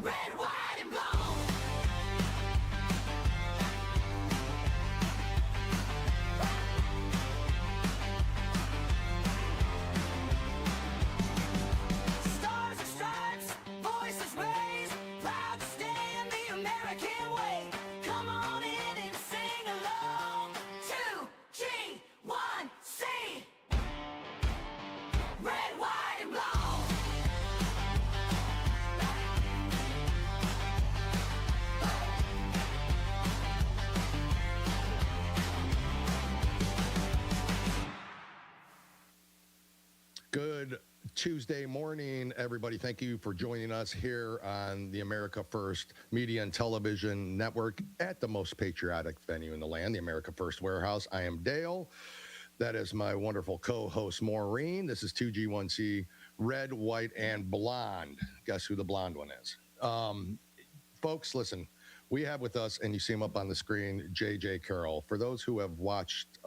Red, white, and blue. Stars and stripes, voices raised, proud to stand the American way. Come on in and sing along. 2G1C. Red, white, and blue. Good Tuesday morning, everybody. Thank you for joining us here on the America First Media and Television Network at the most patriotic venue in the land, the America First Warehouse. I am Dale. That is my wonderful co-host, Maureen. This is 2G1C, Red, White, and Blonde. Guess who the blonde one is? Folks, listen, we have with us, and you see him up on the screen, JJ Carroll. For those who have watched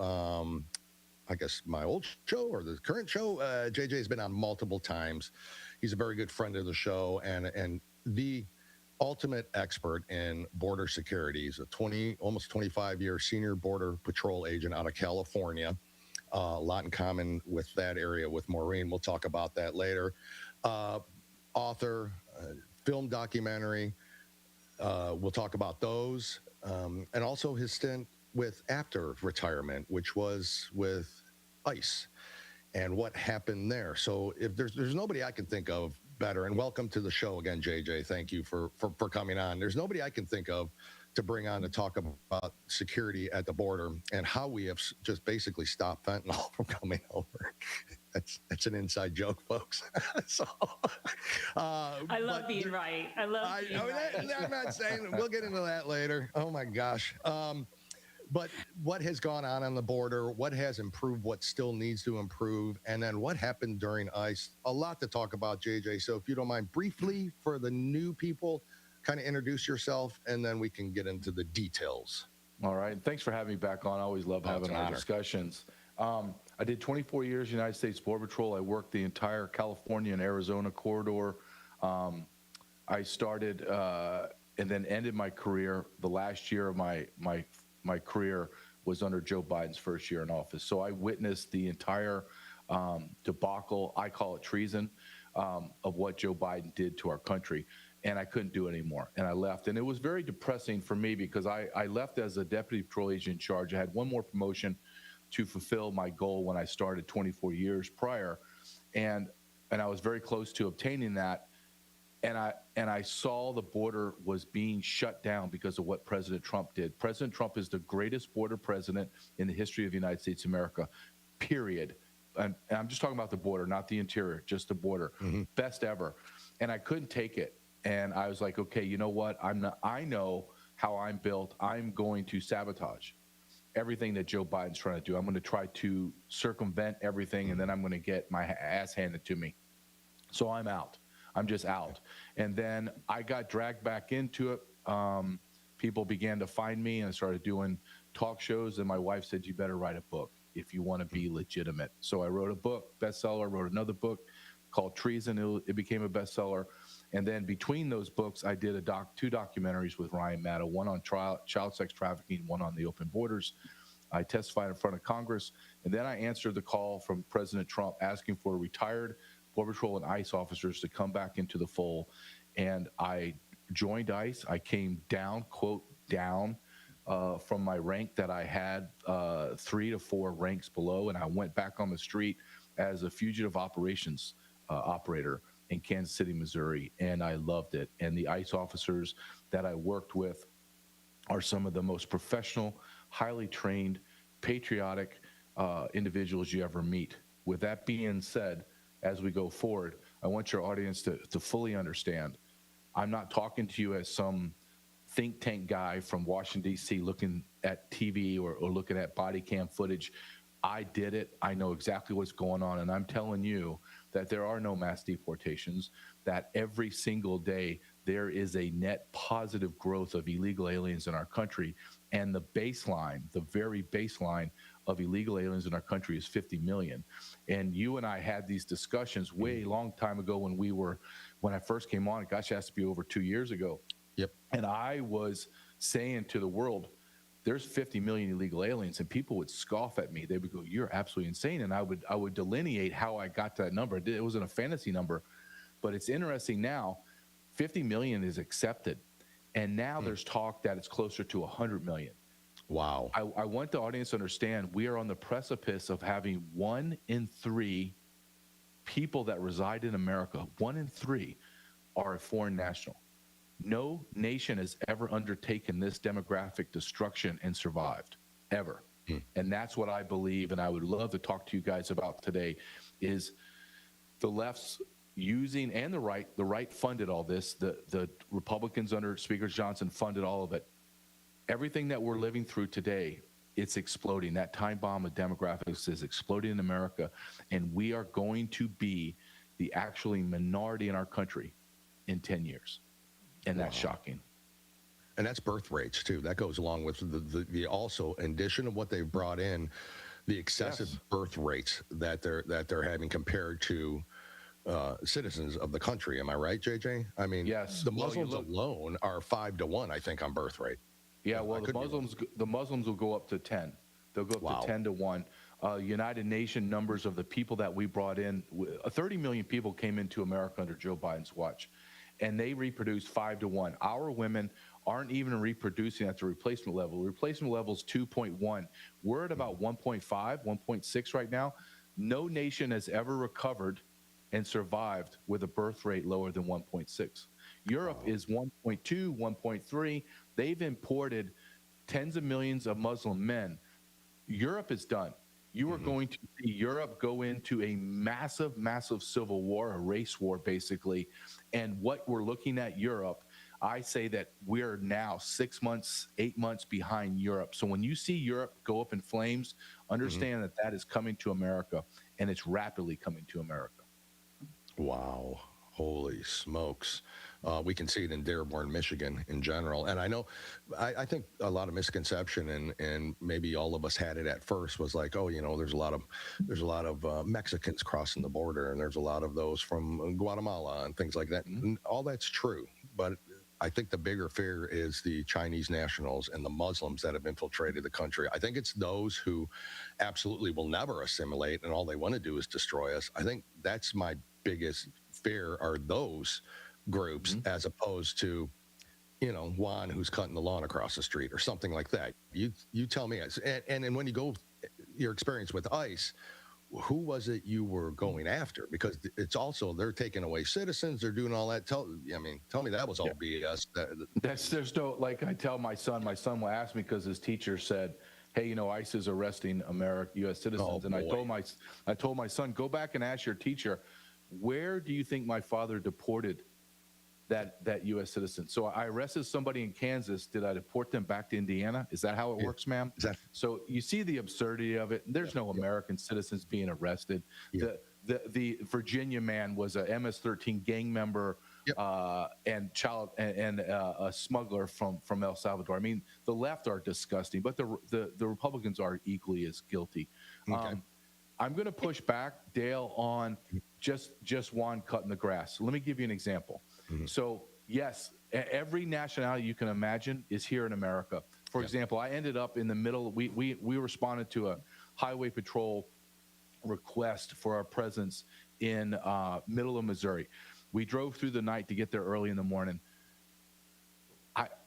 I guess my old show or the current show, JJ has been on multiple times. He's a very good friend of the show and the ultimate expert in border security. He's a almost 25-year senior border patrol agent out of California. A lot in common with that area with Maureen. We'll talk about that later. Author, film documentary. We'll talk about those. And also his stint with after retirement, which was with ICE and what happened there. So if there's nobody I can think of better, and welcome to the show again, JJ. Thank you for coming on. There's nobody I can think of to bring on to talk about security at the border and how we have just basically stopped fentanyl from coming over. That's an inside joke, folks. So, I love being right. I love being right. I'm not saying we'll get into that later. Oh my gosh. But what has gone on the border, what has improved, what still needs to improve, and then what happened during ICE? A lot to talk about, JJ. So if you don't mind, briefly for the new people, kind of introduce yourself, and then we can get into the details. All right. Thanks for having me back on. I always love having our discussions. I did 24 years United States Border Patrol. I worked the entire California and Arizona corridor. I started and then ended my career. The last year of my career was under Joe Biden's first year in office. So I witnessed the entire debacle, I call it treason, of what Joe Biden did to our country. And I couldn't do it anymore. And I left. And it was very depressing for me because I left as a deputy patrol agent in charge. I had one more promotion to fulfill my goal when I started 24 years prior. And I was very close to obtaining that. And I saw the border was being shut down because of what President Trump did. President Trump is the greatest border president in the history of the United States of America, period. And I'm just talking about the border, not the interior, just the border. Mm-hmm. Best ever. And I couldn't take it. And I was like, okay, you know what? I know how I'm built. I'm going to sabotage everything that Joe Biden's trying to do. I'm going to try to circumvent everything, and then I'm going to get my ass handed to me. So I'm out. I'm just out. And then I got dragged back into it. People began to find me, and I started doing talk shows. And my wife said, you better write a book if you want to be legitimate. So I wrote a book, bestseller, wrote another book called Treason. It became a bestseller. And then between those books, I did two documentaries with Ryan Maddow, one on child sex trafficking, one on the open borders. I testified in front of Congress. And then I answered the call from President Trump asking for retired Border Patrol and ICE officers to come back into the fold. And I joined ICE. I came down, quote, down from my rank that I had 3 to 4 ranks below. And I went back on the street as a fugitive operations operator in Kansas City, Missouri. And I loved it. And the ICE officers that I worked with are some of the most professional, highly trained, patriotic individuals you ever meet. With that being said, as we go forward, I want your audience to fully understand, I'm not talking to you as some think tank guy from Washington, D.C. looking at TV or looking at body cam footage. I did it. I know exactly what's going on. And I'm telling you that there are no mass deportations, that every single day there is a net positive growth of illegal aliens in our country. And the baseline, the very baseline of illegal aliens in our country is 50 million. And you and I had these discussions way long time ago when we were when I first came on. Gosh, it has to be over 2 years ago. Yep. And I was saying to the world, there's 50 million illegal aliens, and people would scoff at me. They would go, "You're absolutely insane." And I would delineate how I got to that number. It wasn't a fantasy number, but it's interesting now. 50 million is accepted, and now there's talk that it's closer to 100 million. Wow. I want the audience to understand we are on the precipice of having 1 in 3 people that reside in America. 1 in 3 are a foreign national. No nation has ever undertaken this demographic destruction and survived, ever. And that's what I believe, and I would love to talk to you guys about today, is the left's using, and the right funded all this. The Republicans under Speaker Johnson funded all of it. Everything that we're living through today, it's exploding. That time bomb of demographics is exploding in America, and we are going to be the actually minority in our country in 10 years. And that's shocking. And that's birth rates too. That goes along with the also, in addition of what they've brought in, the excessive birth rates that they're having compared to citizens of the country. Am I right, JJ? I mean, yes. The Muslims alone are 5 to 1, I think, on birth rate. Yeah, well, the Muslims will go up to 10. They'll go up to 10 to 1. United Nations numbers of the people that we brought in, 30 million people came into America under Joe Biden's watch, and they reproduce 5 to 1. Our women aren't even reproducing at the replacement level. Replacement level is 2.1. We're at about 1.5, 1.6 right now. No nation has ever recovered and survived with a birth rate lower than 1.6. Europe is 1.2, 1.3. They've imported tens of millions of Muslim men. Europe is done. You are going to see Europe go into a massive, massive civil war, a race war, basically. And what we're looking at Europe, I say that we're now 6 months, 8 months behind Europe. So when you see Europe go up in flames, understand that that is coming to America, and it's rapidly coming to America. Wow. Holy smokes. We can see it in Dearborn, Michigan in general. And I know, I think a lot of misconception, and maybe all of us had it at first, was like, oh, there's a lot of Mexicans crossing the border, and there's a lot of those from Guatemala and things like that. And all that's true. But I think the bigger fear is the Chinese nationals and the Muslims that have infiltrated the country. I think it's those who absolutely will never assimilate, and all they want to do is destroy us. I think that's my biggest fear, are those groups, as opposed to, Juan who's cutting the lawn across the street or something like that. You tell me. And when you go, your experience with ICE, who was it you were going after? Because it's also, they're taking away citizens, they're doing all that. Tell me that was all BS. There's no, like I tell my son will ask me, because his teacher said, hey, ICE is arresting U.S. citizens. And I told my son, go back and ask your teacher, where do you think my father deported that U.S. citizen? So I arrested somebody in Kansas. Did I deport them back to Indiana? Is that how it works, ma'am? So you see the absurdity of it. There's no American citizens being arrested. The Virginia man was a MS-13 gang member and a smuggler from El Salvador. I mean, the left are disgusting, but the Republicans are equally as guilty. Okay. I'm going to push back, Dale, on just Juan cutting the grass. Let me give you an example. So, yes, every nationality you can imagine is here in America. For example, I ended up in the middle. We responded to a highway patrol request for our presence in middle of Missouri. We drove through the night to get there early in the morning.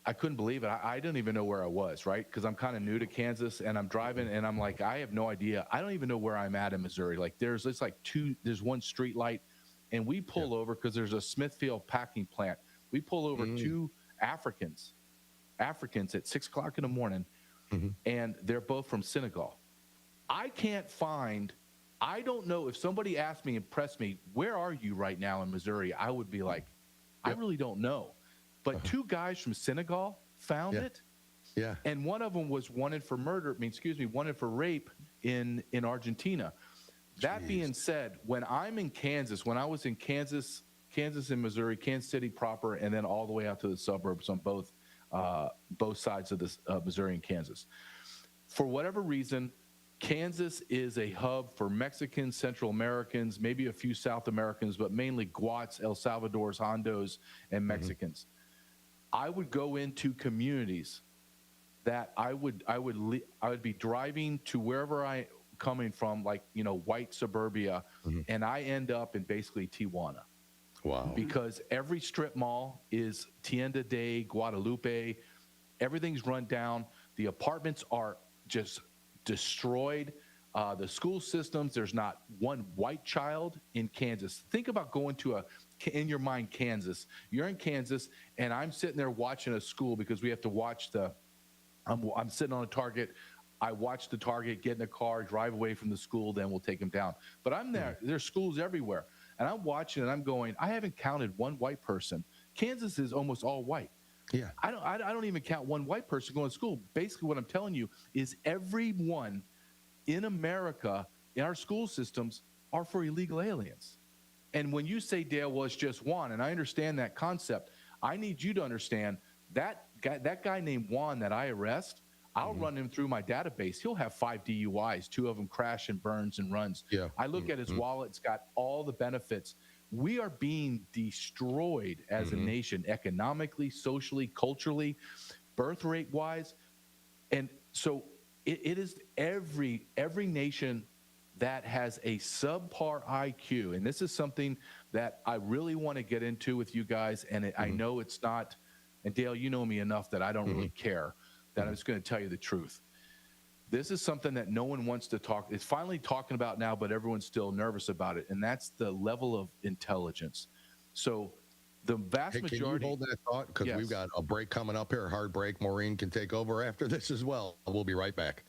I couldn't believe it. I didn't even know where I was, right? Because I'm kind of new to Kansas, and I'm driving, and I'm like, I have no idea. I don't even know where I'm at in Missouri. Like, there's one street light, and we pull over because there's a Smithfield packing plant. We pull over 2 Africans at 6 o'clock in the morning, and they're both from Senegal. I don't know, if somebody asked me and pressed me, where are you right now in Missouri? I would be like, I really don't know. But 2 guys from Senegal found it. Yeah. And one of them was wanted for rape in Argentina. That being said, when I'm in Kansas, when I was in Kansas and Missouri, Kansas City proper, and then all the way out to the suburbs on both sides of this Missouri and Kansas, for whatever reason, Kansas is a hub for Mexicans, Central Americans, maybe a few South Americans, but mainly Guats, El Salvadors, Hondos, and Mexicans. I would go into communities that I would be driving to wherever I coming from, like, white suburbia, and I end up in basically Tijuana. Wow. Because every strip mall is Tienda de Guadalupe. Everything's run down. The apartments are just destroyed. The school systems, there's not one white child in Kansas. Think about going to in your mind, Kansas. You're in Kansas, and I'm sitting there watching a school because we have to watch I'm sitting on a Target. I watch the Target, get in a car, drive away from the school, then we'll take them down. But I'm there. There's schools everywhere. And I'm watching, and I'm going, I haven't counted one white person. Kansas is almost all white. Yeah. I don't even count one white person going to school. Basically, what I'm telling you is everyone in America, in our school systems, are for illegal aliens. And when you say, Dale, well, it's just Juan, and I understand that concept, I need you to understand that guy named Juan that I arrest, I'll run him through my database. He'll have 5 DUIs, 2 of them crash and burns and runs. Yeah. I look at his wallet, it's got all the benefits. We are being destroyed as a nation, economically, socially, culturally, birth rate wise. And so it is every nation that has a subpar IQ. And this is something that I really want to get into with you guys. And I know it's not, and Dale, you know me enough that I don't really care, that I'm just going to tell you the truth. This is something that no one wants to talk. It's finally talking about now, but everyone's still nervous about it. And that's the level of intelligence. So the vast majority. Can you hold that thought? Because we've got a break coming up here, a hard break. Maureen can take over after this as well. We'll be right back.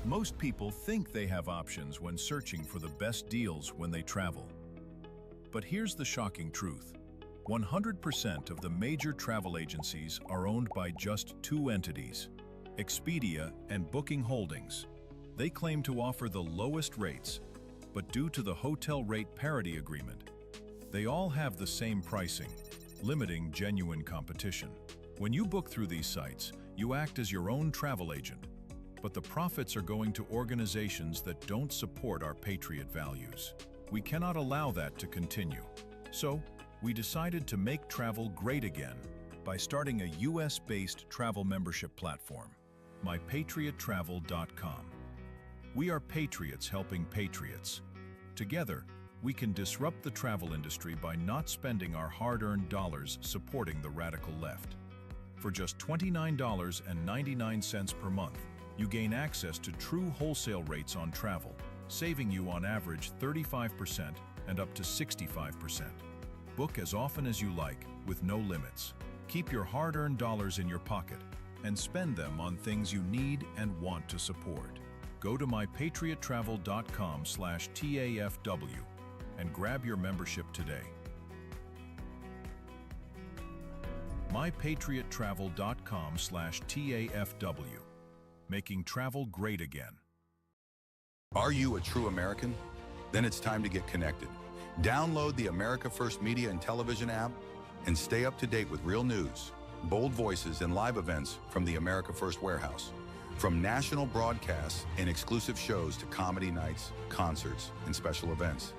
Most people think they have options when searching for the best deals when they travel. But here's the shocking truth. 100% of the major travel agencies are owned by just 2 entities, Expedia and Booking Holdings. They claim to offer the lowest rates, but due to the hotel rate parity agreement, they all have the same pricing, limiting genuine competition. When you book through these sites, you act as your own travel agent, but the profits are going to organizations that don't support our patriot values. We cannot allow that to continue. So, we decided to make travel great again by starting a US-based travel membership platform, mypatriottravel.com. We are patriots helping patriots. Together, we can disrupt the travel industry by not spending our hard-earned dollars supporting the radical left. For just $29.99 per month, you gain access to true wholesale rates on travel, saving you on average 35% and up to 65%. Book as often as you like, with no limits. Keep your hard-earned dollars in your pocket and spend them on things you need and want to support. Go to mypatriottravel.com/TAFW and grab your membership today. mypatriottravel.com/TAFW, making travel great again. Are you a true American? Then it's time to get connected. Download the America First Media and Television app and stay up to date with real news, bold voices, and live events from the America First Warehouse. From national broadcasts and exclusive shows to comedy nights, concerts, and special events.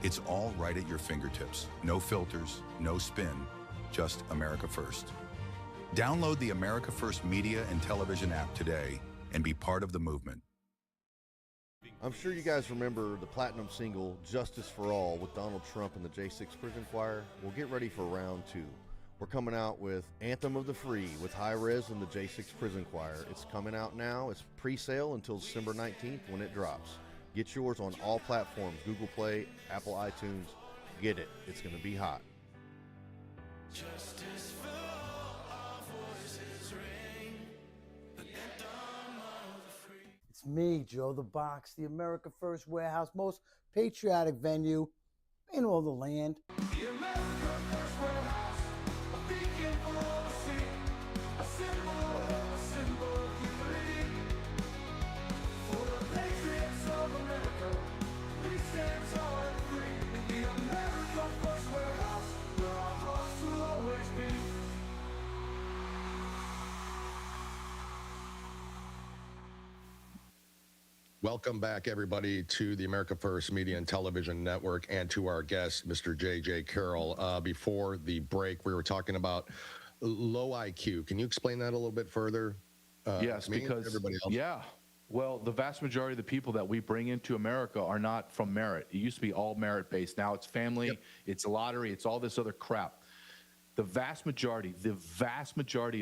It's all right at your fingertips. No filters, no spin, just America First. Download the America First Media and Television app today and be part of the movement. I'm sure you guys remember the platinum single Justice for All with Donald Trump and the J6 Prison Choir. We'll get ready for round 2. We're coming out with Anthem of the Free with High Res and the J6 Prison Choir. It's coming out now. It's pre-sale until December 19th when it drops. Get yours on all platforms, Google Play, Apple iTunes. Get it. It's going to be hot. Justice for all, our voices ring. The anthem of the free. It's me, Joe the Box, the America First Warehouse, most patriotic venue in all the land. The America First Warehouse, a beacon for all to see. A symbol of unity. For the patriots of America, we stand tall and free. The America First Warehouse, where our hearts will always be. Welcome back, everybody, to the America First Media and Television Network, and to our guest, Mr. J.J. Carroll. Before the break, we were talking about low IQ. Can you explain that a little bit further? Yes, because everybody else. Yeah. Well, the vast majority of the people that we bring into America are not from merit. It used to be all merit-based. Now it's family, it's lottery, it's all this other crap. The vast majority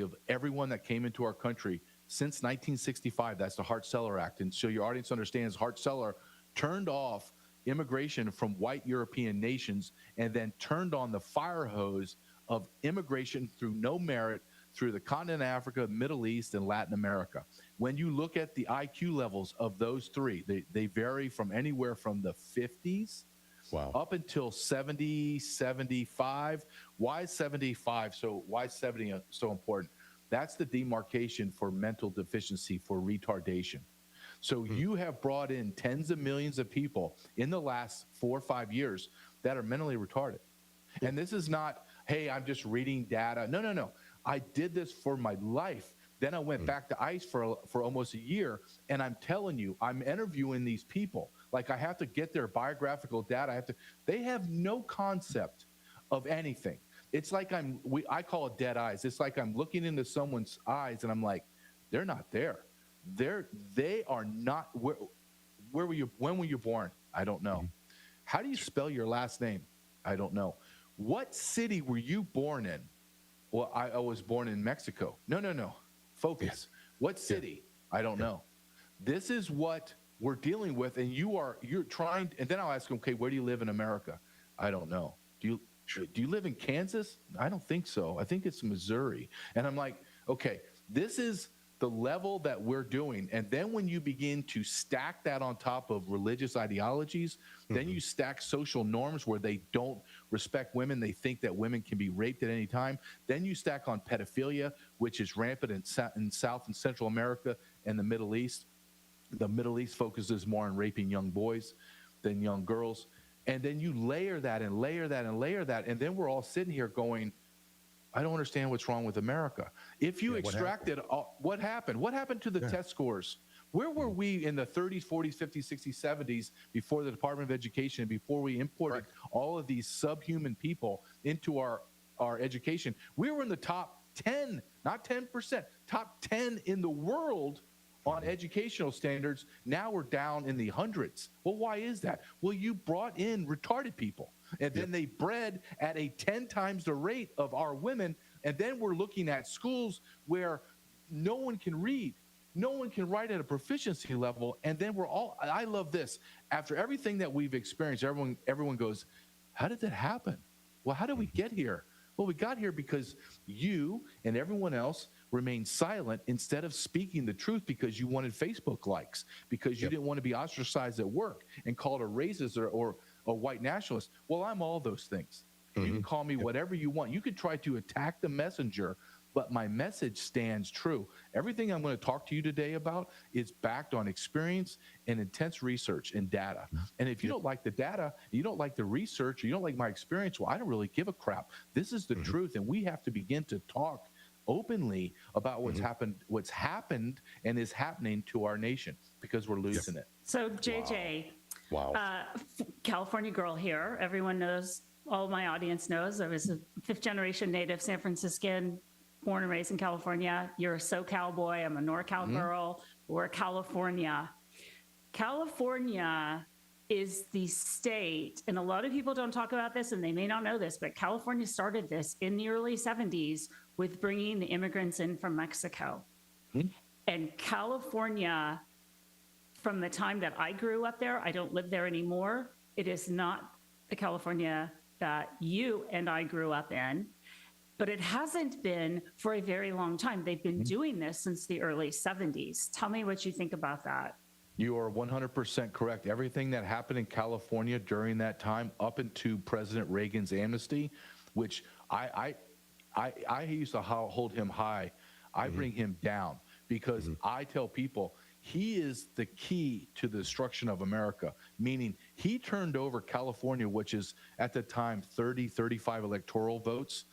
of everyone that came into our country since 1965, that's the Hart-Celler Act. And so your audience understands Hart-Celler turned off immigration from white European nations and then turned on the fire hose of immigration through no merit through the continent of Africa, Middle East, and Latin America. When you look at the IQ levels of those three, they vary from anywhere from the 50s up until 70, 75. Why is 75 why is 70 so important? That's the demarcation for mental deficiency, for retardation. So you have brought in tens of millions of people in the last 4 or 5 years that are mentally retarded. And this is not, hey, I'm just reading data. No. I did this for my life. Then I went back to ICE for almost a year, and I'm telling you, I'm interviewing these people. Like, I have to get their biographical data. They have no concept of anything. It's like I call it dead eyes. It's like I'm looking into someone's eyes, and I'm like, they're not there. They are not. Where were you? When were you born? I don't know. How do you spell your last name? I don't know. What city were you born in? Well, I was born in Mexico. No. Focus. What city? I don't know. This is what we're dealing with, and you're trying. And then I'll ask them, okay, where do you live in America? I don't know. Do you live in Kansas? I don't think so. I think it's Missouri. And I'm like, okay, this is the level that we're doing. And then when you begin to stack that on top of religious ideologies, then you stack social norms where they don't respect women. They think that women can be raped at any time. Then you stack on pedophilia, which is rampant in South and Central America and the Middle East. The Middle East focuses more on raping young boys than young girls. And then you layer that and layer that and layer that. And then we're all sitting here going, I don't understand what's wrong with America. If you extracted what happened? What happened to the test scores? Where were we in the 30s, 40s, 50s, 60s, 70s before the Department of Education, before we imported all of these subhuman people into our education? We were in the top 10, not 10%, top 10 in the world on educational standards. Now we're down in the hundreds. Well, why is that? Well, you brought in retarded people, and then they bred at a 10 times the rate of our women. And then we're looking at schools where no one can read, no one can write at a proficiency level. And then I love this. After everything that we've experienced, everyone goes, how did that happen? Well, how did we get here? Well, we got here because you and everyone else remained silent instead of speaking the truth because you wanted Facebook likes, because you didn't want to be ostracized at work and called a racist or a white nationalist. Well, I'm all those things. You can call me whatever you want. You could try to attack the messenger, but my message stands true. Everything I'm going to talk to you today about is backed on experience and intense research and data. And if you don't like the data, you don't like the research, or you don't like my experience, well, I don't really give a crap. This is the truth, and we have to begin to talk openly about what's happened and is happening to our nation, because we're losing it. So, JJ, California girl here. Everyone knows, all my audience knows, I was a fifth-generation native San Franciscan, born and raised in California. You're a SoCal boy. I'm a NorCal girl. We're California. California is the state, and a lot of people don't talk about this, and they may not know this, but California started this in the early 70s with bringing the immigrants in from Mexico. And California, from the time that I grew up there, I don't live there anymore, it is not the California that you and I grew up in, but it hasn't been for a very long time. They've been doing this since the early 70s. Tell me what you think about that. You are 100% correct. Everything that happened in California during that time, up into President Reagan's amnesty, which I used to hold him high. I bring him down, because I tell people he is the key to the destruction of America, meaning he turned over California, which is at the time 30, 35 electoral votes.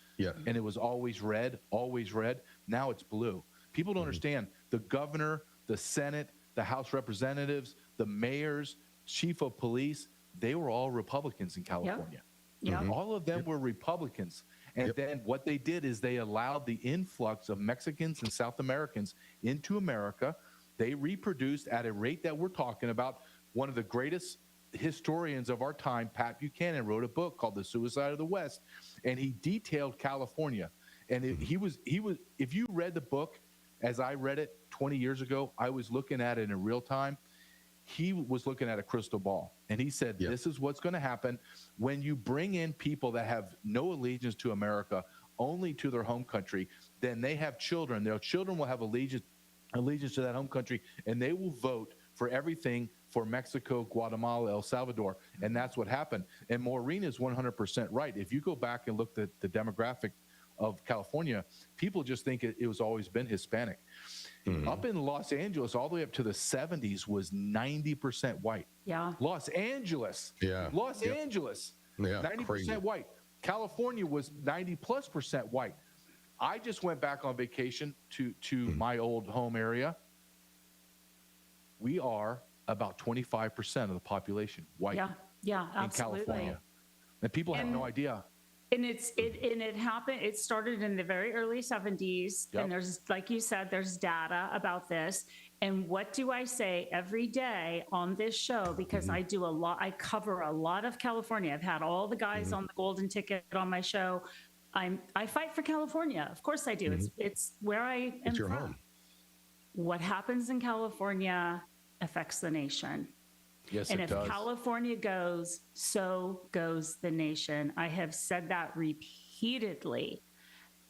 And it was always red, always red. Now it's blue. People don't understand. The governor, the Senate, the House Representatives, the mayors, chief of police, they were all Republicans in California. Yeah. All of them were Republicans. And then what they did is they allowed the influx of Mexicans and South Americans into America. They reproduced at a rate that we're talking about. One of the greatest historians of our time, Pat Buchanan, wrote a book called The Suicide of the West, and he detailed California. And he was, if you read the book as I read it 20 years ago, I was looking at it in real time. He was looking at a crystal ball, and he said, this is what's going to happen when you bring in people that have no allegiance to America, only to their home country. Then they have children. Their children will have allegiance to that home country, and they will vote for everything for Mexico, Guatemala, El Salvador. And that's what happened. And Maureen is 100% right. If you go back and look at the demographic of California, people just think it was always been Hispanic. Up in Los Angeles, all the way up to the 70s, was 90% white. Yeah. Los Angeles. Yeah. Los Angeles. Yeah. 90% Crazy. white. California was 90+% white. I just went back on vacation to my old home area. We are about 25% of the population white. Yeah, in absolutely. California. And people have no idea. And it happened. It started in the very early 70s. Yep. And there's, like you said, there's data about this. And what do I say every day on this show? Because I do a lot. I cover a lot of California. I've had all the guys on the golden ticket on my show. I fight for California. Of course I do. It's where I am It's your from. home. What happens in California affects the nation. Yes, And it if does. California goes, so goes the nation. I have said that repeatedly.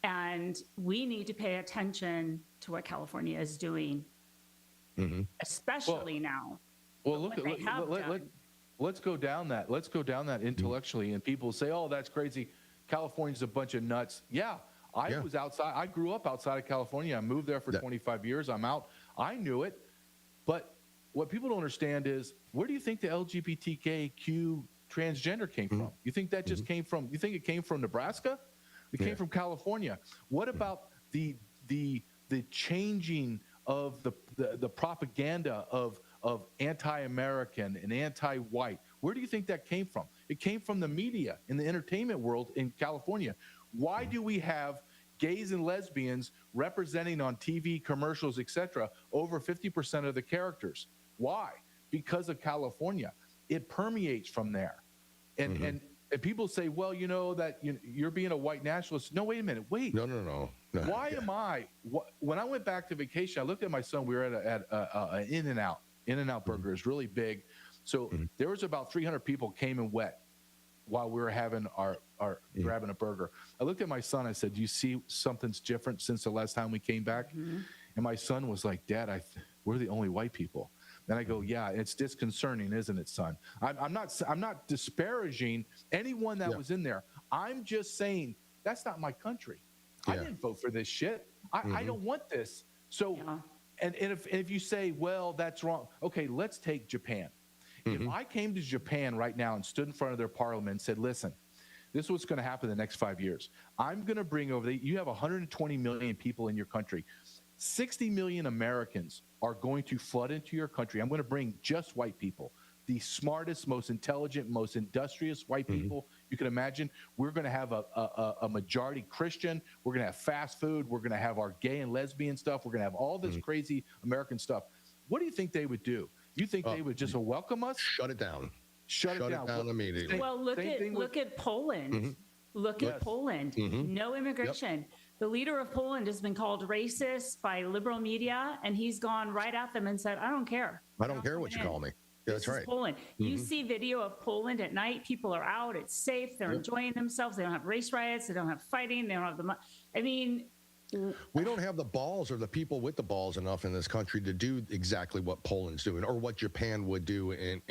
And we need to pay attention to what California is doing, especially now. Well, look, what they have done. let's go down that. Let's go down that intellectually. And people say, "Oh, that's crazy. California's a bunch of nuts." Yeah, I was outside. I grew up outside of California. I moved there for 25 years. I'm out. I knew it. But what people don't understand is, where do you think the LGBTQ transgender came from? You think that just came from? You think it came from Nebraska? It came from California. What about the changing of the propaganda of anti-American and anti-white? Where do you think that came from? It came from the media in the entertainment world in California. Why do we have gays and lesbians representing on TV commercials, etc., over 50% of the characters? Why? Because of California. It permeates from there. And people say, well, you know, that you're being a white nationalist. No, wait a minute. Wait. No. Why am I? When I went back to vacation, I looked at my son. We were at an In-N-Out. In-N-Out Burger is really big. So there was about 300 people came and went while we were having our grabbing a burger. I looked at my son. I said, do you see something's different since the last time we came back? And my son was like, Dad, we're the only white people. And I go, yeah, it's disconcerting, isn't it, son? I'm not disparaging anyone that was in there. I'm just saying that's not my country. I didn't vote for this shit. I don't want this. So, and if you say, well, that's wrong. Okay, let's take Japan. If I came to Japan right now and stood in front of their parliament and said, listen, this is what's going to happen in the next 5 years. I'm going to bring over, you have 120 million people in your country. 60 million Americans are going to flood into your country. I'm going to bring just white people, the smartest, most intelligent, most industrious white people you can imagine. We're going to have a majority Christian. We're going to have fast food. We're going to have our gay and lesbian stuff. We're going to have all this crazy American stuff. What do you think they would do? You think they would just welcome us? Shut it down. Shut it down immediately. Well, look at Poland. Look at Poland. No immigration. The leader of Poland has been called racist by liberal media, and he's gone right at them and said, I don't care. I don't care what you call me. Yeah, that's right. Poland. You see video of Poland at night. People are out. It's safe. They're enjoying themselves. They don't have race riots. They don't have fighting. They don't have the I mean, we don't have the balls or the people with the balls enough in this country to do exactly what Poland's doing or what Japan would do in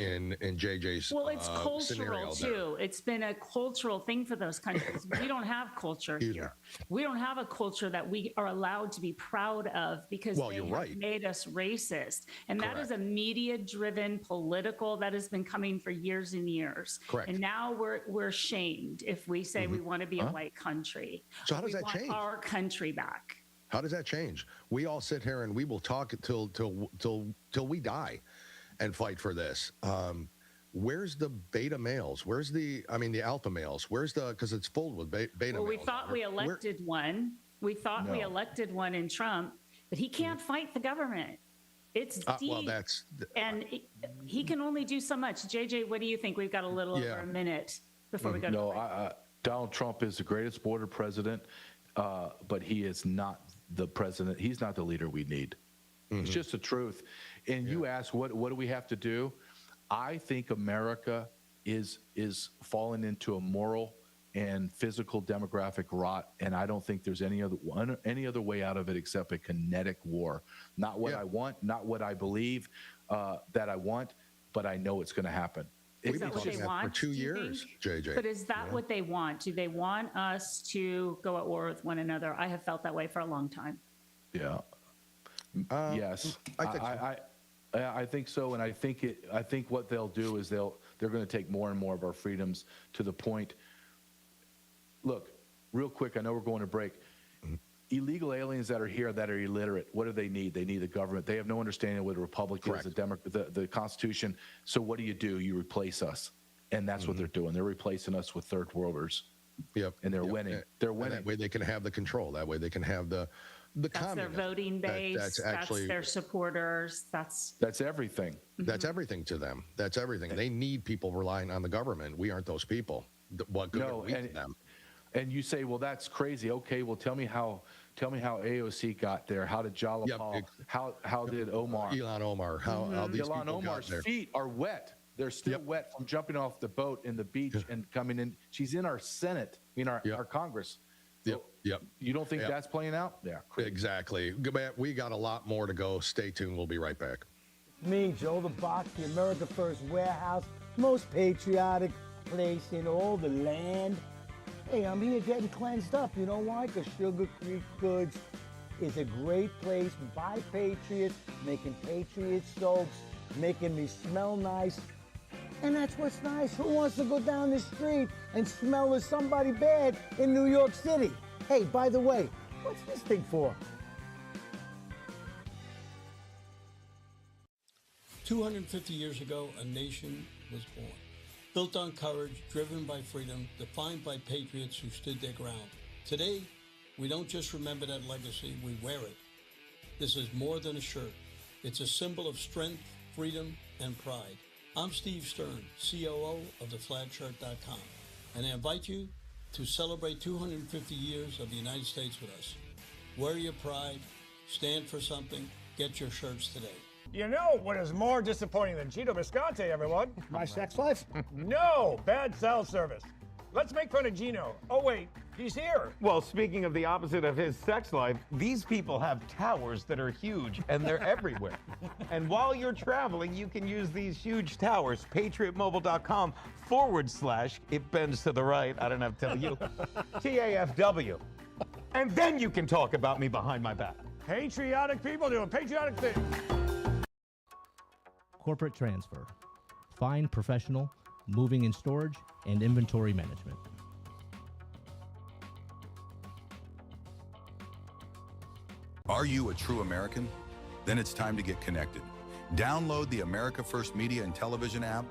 JJ's well, it's cultural too. It's been a cultural thing for those countries. We don't have culture here. We don't have a culture that we are allowed to be proud of because they have made us racist. And that is a media-driven political that has been coming for years and years. Correct. And now we're shamed if we say we want to be a white country. So how does that change? Our country back. How does that change? We all sit here and we will talk till we die. and fight for this. Where's the beta males? Where's the alpha males? Where's the, because it's full with beta males. Well, we thought we elected one. We thought we elected one in Trump, but he can't fight the government. It's deep. Well, he can only do so much. JJ, what do you think? We've got a little over a minute before we go to Donald Trump is the greatest border president, but he is not the president. He's not the leader we need. It's just the truth. And you ask, what do we have to do? I think America is falling into a moral and physical demographic rot, and I don't think there's any other way out of it except a kinetic war. Not what I want, not what I believe that I want, but I know it's going to happen. Is that what they want? For 2 years, JJ. But is that what they want? Do they want us to go at war with one another? I have felt that way for a long time. Yeah. Yes. I think so, and I think what they'll do is they're going to take more and more of our freedoms to the point. Look, real quick, I know we're going to break. Illegal aliens that are here that are illiterate, what do they need? They need the government. They have no understanding of what a republic is, the Constitution. So what do? You replace us, and that's what they're doing. They're replacing us with third worlders. Yep. And they're winning. They're winning. And that way they can have the control. That way they can have the that's their voting base. That's their supporters. That's everything. That's everything to them. That's everything. They need people relying on the government. We aren't those people. What good are we to them? And you say, well, that's crazy. Okay, well, tell me how AOC got there. How did Jalapal? How did Omar? Ilhan Omar. How these Ilhan people Omar's got there. feet are wet. They're still wet from jumping off the boat in the beach and coming in. She's in our Senate, our Congress. So you don't think that's playing out? Yeah. Exactly. We got a lot more to go. Stay tuned. We'll be right back. Me, Joe the Box, the America First Warehouse, most patriotic place in all the land. Hey, I'm here getting cleansed up. You know why? Because Sugar Creek Goods is a great place by patriots, making patriot soaps, making me smell nice. And that's what's nice. Who wants to go down the street and smell of somebody bad in New York City? Hey, by the way, what's this thing for? 250 years ago, a nation was born. Built on courage, driven by freedom, defined by patriots who stood their ground. Today, we don't just remember that legacy, we wear it. This is more than a shirt. It's a symbol of strength, freedom, and pride. I'm Steve Stern, COO of theflagshirt.com, and I invite you to celebrate 250 years of the United States with us. Wear your pride, stand for something, get your shirts today. You know what is more disappointing than Gino Bisconte, everyone? My sex life? No, bad cell service. Let's make fun of Gino. Oh, wait, he's here. Well, speaking of the opposite of his sex life, these people have towers that are huge, and they're everywhere. And while you're traveling, you can use these huge towers, patriotmobile.com/, it bends to the right, I don't have to tell you, TAFW. And then you can talk about me behind my back. Patriotic people doing patriotic things. Corporate transfer, fine professional, moving and storage, and inventory management. Are you a true American? Then it's time to get connected. Download the America First Media and Television app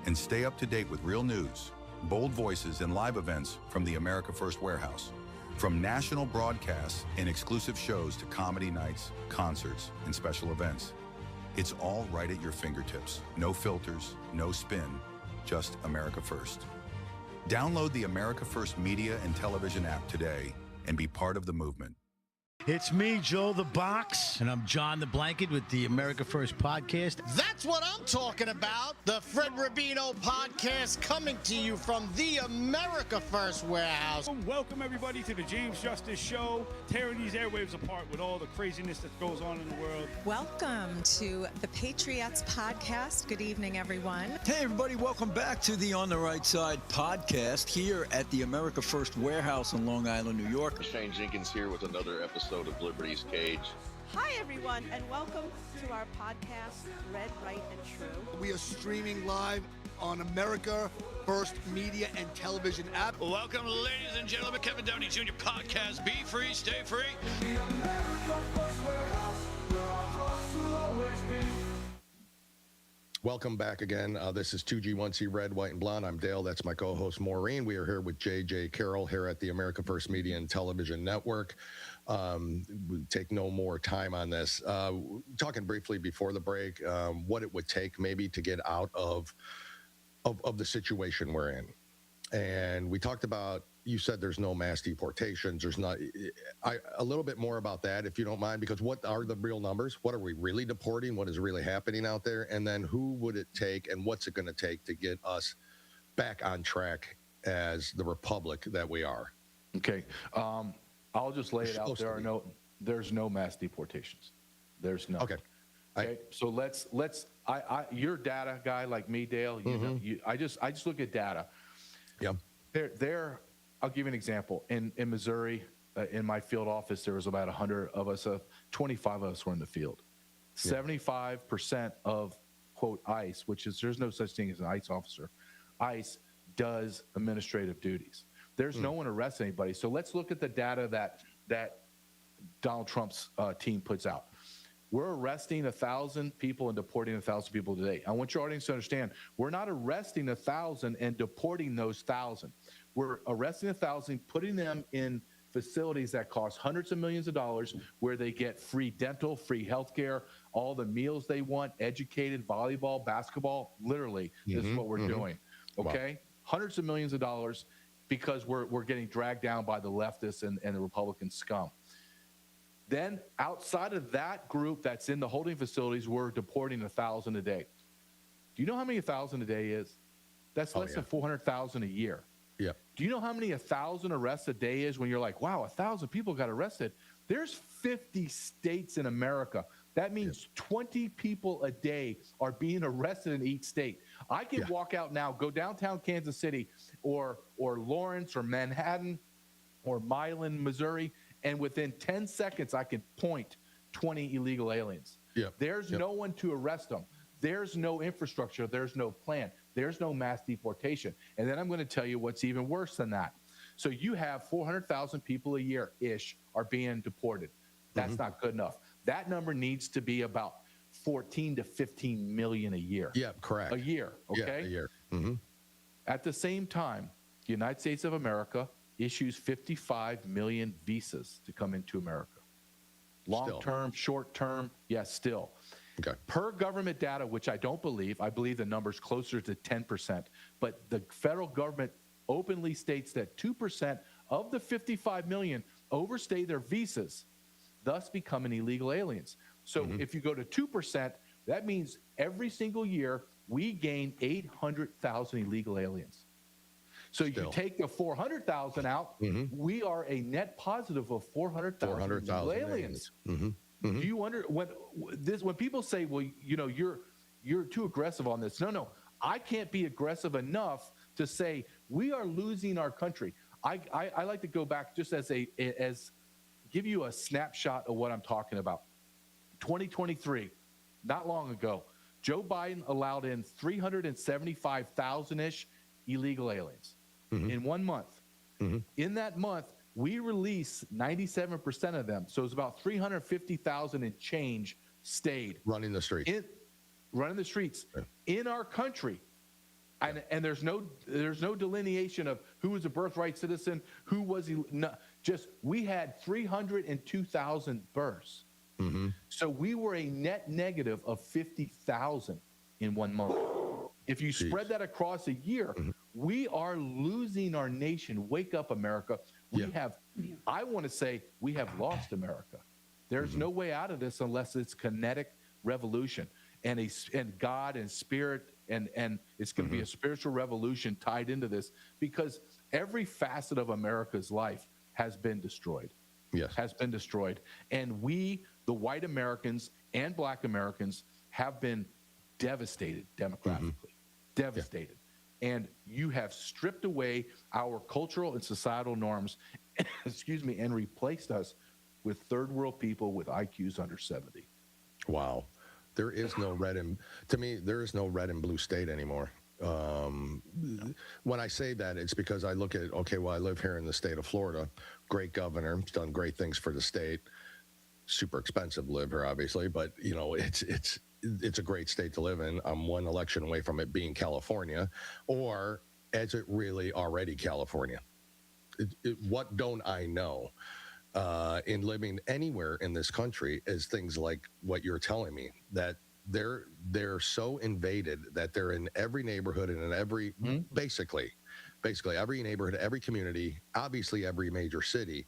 and stay up to date with real news, bold voices, and live events from the America First Warehouse. From national broadcasts and exclusive shows to comedy nights, concerts, and special events. It's all right at your fingertips. No filters, no spin, just America First. Download the America First Media and Television app today and be part of the movement. It's me, Joe the Box. And I'm John the Blanket with the America First Podcast. That's what I'm talking about. The Fred Rubino Podcast coming to you from the America First Warehouse. Welcome, everybody, to the James Justice Show, tearing these airwaves apart with all the craziness that goes on in the world. Welcome to the Patriots Podcast. Good evening, everyone. Hey, everybody. Welcome back to the On the Right Side podcast here at the America First Warehouse in Long Island, New York. Shane Jenkins here with another episode of Liberty's Cage. Hi, everyone, and welcome to our podcast, Red, Right, and True. We are streaming live on America First Media and Television app. Welcome, ladies and gentlemen, Kevin Downey Jr. Podcast. Be free, stay free. Welcome back again. This is 2G1C Red, White, and Blonde. I'm Dale. That's my co-host Maureen. We are here with JJ Carroll here at the America First Media and Television Network. We take no more time on this. Talking briefly before the break, what it would take maybe to get out of the situation we're in. And we talked about, you said there's no mass deportations. There's not, a little bit more about that, if you don't mind, because what are the real numbers? What are we really deporting? What is really happening out there? And then who would it take and what's it going to take to get us back on track as the republic that we are? Okay. I'll just lay it out. There's no mass deportations. There's no. Okay. So you're a data guy like me, Dale. I just look at data. Yeah. I'll give you an example. In Missouri, in my field office, there was about 100 of us. 25 of us were in the field. 75% of, quote, ICE, which is, there's no such thing as an ICE officer. ICE does administrative duties. There's no one arrests anybody. So let's look at the data that Donald Trump's team puts out. We're arresting 1,000 people and deporting 1,000 people today. I want your audience to understand, we're not arresting 1,000 and deporting those 1,000. We're arresting 1,000, putting them in facilities that cost hundreds of millions of dollars, where they get free dental, free health care, all the meals they want, educated, volleyball, basketball. Literally, this is what we're doing. Okay? Wow. Hundreds of millions of dollars, because we're getting dragged down by the leftists and the Republican scum. Then outside of that group that's in the holding facilities, we're deporting 1,000 a day. Do you know how many 1,000 a day is? That's less than 400,000 a year. Yeah. Do you know how many 1,000 arrests a day is when you're like, wow, 1,000 people got arrested? There's 50 states in America. That means 20 people a day are being arrested in each state. I can walk out now, go downtown Kansas City or Lawrence or Manhattan or Milan, Missouri, and within 10 seconds, I can point 20 illegal aliens. There's no one to arrest them. There's no infrastructure. There's no plan. There's no mass deportation. And then I'm going to tell you what's even worse than that. So you have 400,000 people a year-ish are being deported. That's not good enough. That number needs to be about 14 to 15 million a year. Yeah, correct. A year, okay? Yeah, a year. At the same time, the United States of America issues 55 million visas to come into America. Long-term, short-term, yes, still. Okay. Per government data, which I don't believe, I believe the number's closer to 10%, but the federal government openly states that 2% of the 55 million overstay their visas, thus becoming illegal aliens. So if you go to 2%, that means every single year we gain 800,000 illegal aliens. So you take the 400,000 out, we are a net positive of 400,000 aliens. Do you wonder when people say, well, you know, you're too aggressive on this? No, I can't be aggressive enough to say we are losing our country. I like to go back just as give you a snapshot of what I'm talking about. 2023, not long ago, Joe Biden allowed in 375,000-ish illegal aliens in 1 month. In that month, we release 97% of them. So it's about 350,000 and change stayed. Running the streets. Running the streets in our country. And there's no delineation of who was a birthright citizen, who was we had 302,000 births. So we were a net negative of 50,000 in 1 month. If you spread that across a year, we are losing our nation. Wake up, America. I want to say we have lost America. There's no way out of this unless it's kinetic revolution and God and spirit, and it's going to be a spiritual revolution tied into this, because every facet of America's life has been destroyed. Has been destroyed. And we, the white Americans and black Americans, have been devastated demographically. Devastated. And you have stripped away our cultural and societal norms, and replaced us with third world people with IQs under 70. Wow. There is no there is no red and blue state anymore. When I say that, it's because I look at, I live here in the state of Florida. Great governor, he's done great things for the state. Super expensive to live here, obviously, but you know, it's a great state to live in. I'm one election away from it being California, or is it really already California? What don't I know in living anywhere in this country is things like what you're telling me, that they're so invaded that they're in every neighborhood and in every basically every neighborhood, every community, obviously every major city.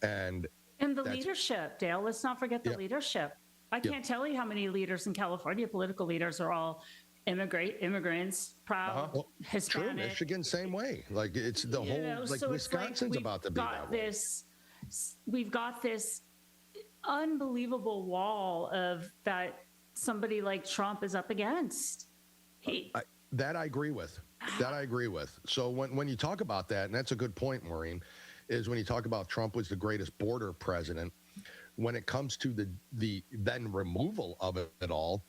And the leadership, Dale, let's not forget the leadership. I can't tell you how many leaders in California, political leaders, are all immigrants, proud, Hispanic. True, Michigan, same way. Like it's the whole, like so Wisconsin's about to be that way. We've got this unbelievable wall of that somebody like Trump is up against. That I agree with. So when you talk about that, and that's a good point, Maureen, is when you talk about Trump was the greatest border president, when it comes to the then removal of it all,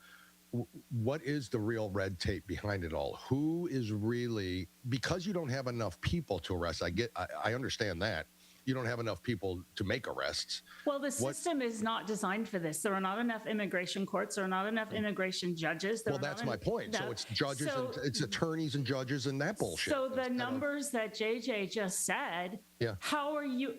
what is the real red tape behind it all? Who is really, because you don't have enough people to arrest, I understand that. You don't have enough people to make arrests. Well, the system is not designed for this. There are not enough immigration courts. There are not enough immigration judges. Well, that's my point. So it's judges, and it's attorneys and judges and that bullshit. So the numbers that JJ just said, how are you?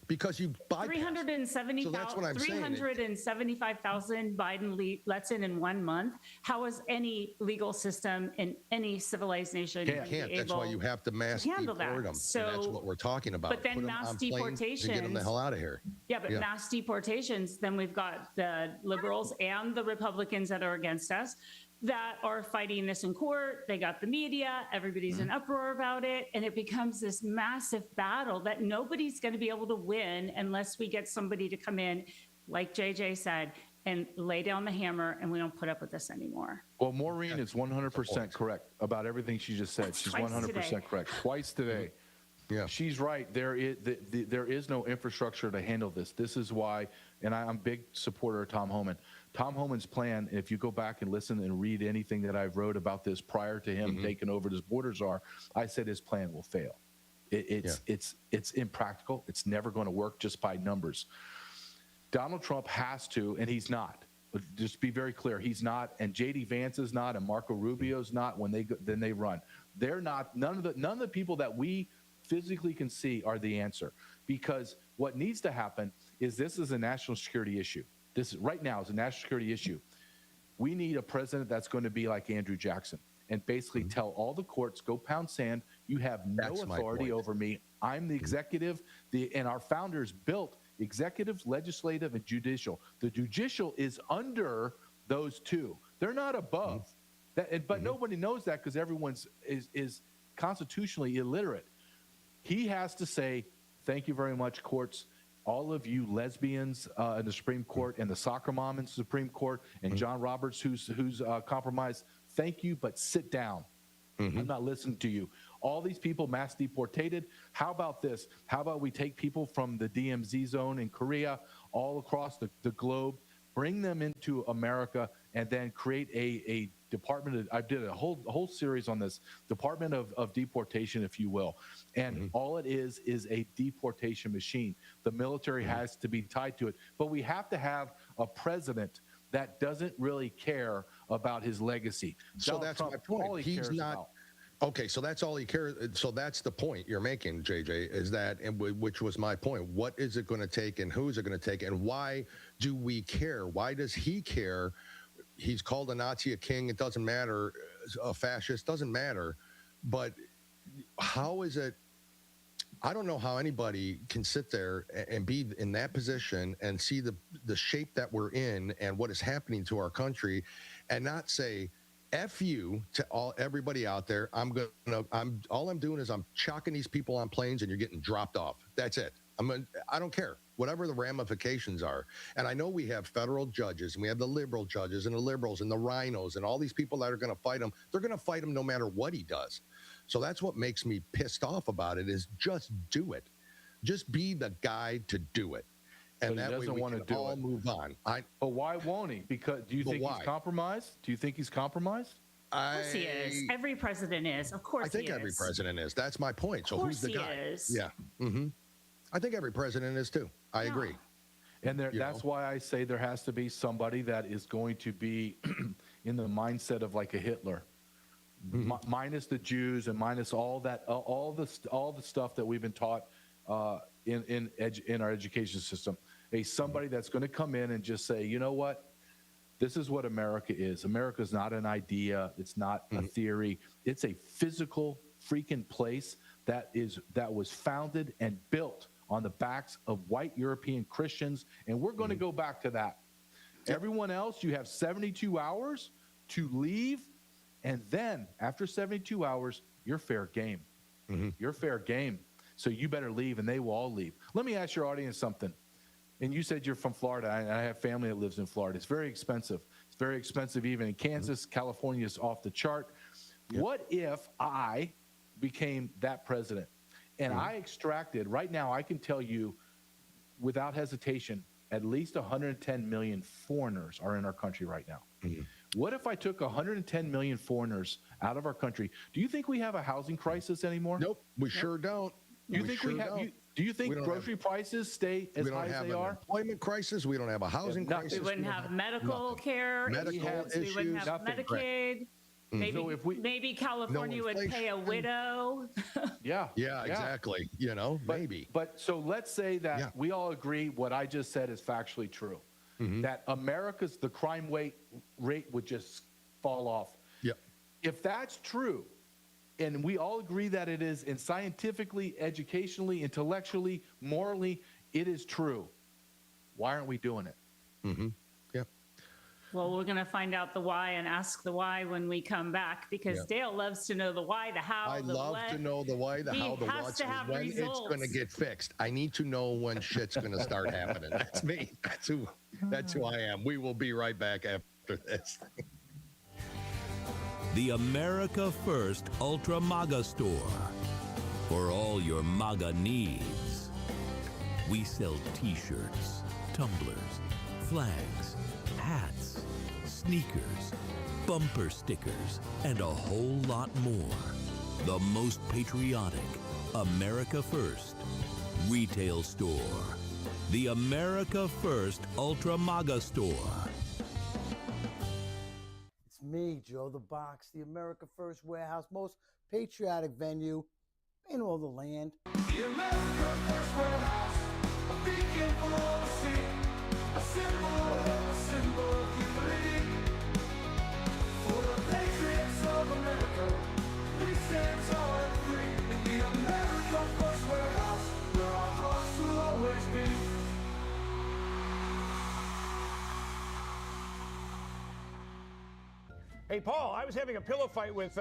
Because you bypass. 375,000 Biden lets in 1 month. How is any legal system in any civilized nation can't? That's why you have to mass deport them. So and that's what we're talking about. But then mass deportations, get them the hell out of here. Yeah, but mass deportations. Then we've got the liberals and the Republicans that are against us, that are fighting this in court. They got the media, everybody's in uproar about it, and it becomes this massive battle that nobody's going to be able to win unless we get somebody to come in, like JJ said, and lay down the hammer, and we don't put up with this anymore. Well, Maureen is 100% correct about everything she just said. She's 100% correct. Twice today. Yeah, she's right. There is no infrastructure to handle this. This is why, and I'm a big supporter of Tom Homan. Tom Homan's plan, if you go back and listen and read anything that I've wrote about this prior to him taking over as border czar, I said his plan will fail. It's impractical. It's never going to work just by numbers. Donald Trump has to, and he's not. But just be very clear, he's not, and J.D. Vance is not, and Marco Rubio's not. When they run, they're not. None of the people that we physically can see are the answer, because what needs to happen is this is a national security issue. This right now is a national security issue. We need a president that's going to be like Andrew Jackson and basically tell all the courts, go pound sand. You have no authority over me. I'm the executive. And our founders built executive, legislative, and judicial. The judicial is under those two. They're not above that, but nobody knows that because everyone is constitutionally illiterate. He has to say, thank you very much, courts. All of you lesbians in the Supreme Court and the soccer mom in the Supreme Court and John Roberts, who's compromised, thank you, but sit down. I'm not listening to you. All these people mass deported. How about this? How about we take people from the DMZ zone in Korea all across the globe, bring them into America, and then create a department. I did a whole series on this Department of Deportation, if you will. And all it is a deportation machine. The military has to be tied to it. But we have to have a president that doesn't really care about his legacy. So that's my point. He's not. Okay, so that's all he cares. So that's the point you're making, JJ, is that, and which was my point. What is it going to take, and who is it going to take, and why do we care? Why does he care? He's called a Nazi a king. It doesn't matter. A fascist doesn't matter. But how is it? I don't know how anybody can sit there and be in that position and see the shape that we're in and what is happening to our country, and not say, F you to everybody out there. All I'm doing is I'm chalking these people on planes and you're getting dropped off. That's it. I don't care, whatever the ramifications are. And I know we have federal judges, and we have the liberal judges and the liberals and the rhinos and all these people that are going to fight him. They're going to fight him no matter what he does. So that's what makes me pissed off about it, is just do it. Just be the guy to do it. And that way we can all move on. But why won't he? Because do you think he's compromised? Do you think he's compromised? Of course he is. Every president is. Of course he is. I think every president is. That's my point. So who's the guy? Is. Yeah. I think every president is too. I agree. And that's why I say there has to be somebody that is going to be in the mindset of like a Hitler, minus the Jews and minus all that, all the stuff that we've been taught in our education system. Somebody that's going to come in and just say, you know what, this is what America is. America is not an idea. It's not a theory. It's a physical freaking place that was founded and built on the backs of white European Christians, and we're going to go back to that. Everyone else, you have 72 hours to leave, and then after 72 hours, you're fair game. You're fair game. So you better leave, and they will all leave. Let me ask your audience something. And you said you're from Florida, and I have family that lives in Florida. It's very expensive. It's very expensive even in Kansas. California is off the chart. What if I became that president? And I extracted, right now, I can tell you without hesitation, at least 110 million foreigners are in our country right now. What if I took 110 million foreigners out of our country? Do you think we have a housing crisis anymore? Nope, we sure don't. Do you think grocery prices stay as high as they are? We don't have an employment crisis. We don't have a housing crisis. We wouldn't have medical care. Medical issues. We wouldn't have Medicaid. Maybe, So maybe California would pay a widow. Yeah, exactly. You know, maybe. But so let's say that we all agree what I just said is factually true. That the crime rate would just fall off. Yeah. If that's true, and we all agree that it is, and scientifically, educationally, intellectually, morally, it is true, why aren't we doing it? Yeah. Well, we're going to find out the why and ask the why when we come back, because Dale loves to know the why, the how, I the love what. to know the why, the how, the what's, and when it's going to get fixed. I need to know when shit's going to start happening. That's me. That's who I am. We will be right back after this. The America First Ultra MAGA Store. For all your MAGA needs. We sell t-shirts, tumblers, flags, hats, sneakers, bumper stickers, and a whole lot more. The most patriotic, America First retail store. The America First Ultra MAGA Store. It's me, Joe the Box, the America First Warehouse, most patriotic venue in all the land. The America First Warehouse, a beacon for all to see, a symbol of unity. For the patriots of America, we stand tall and free. In the America First Warehouse, where our hearts will always be. Hey, Paul, I was having a pillow fight with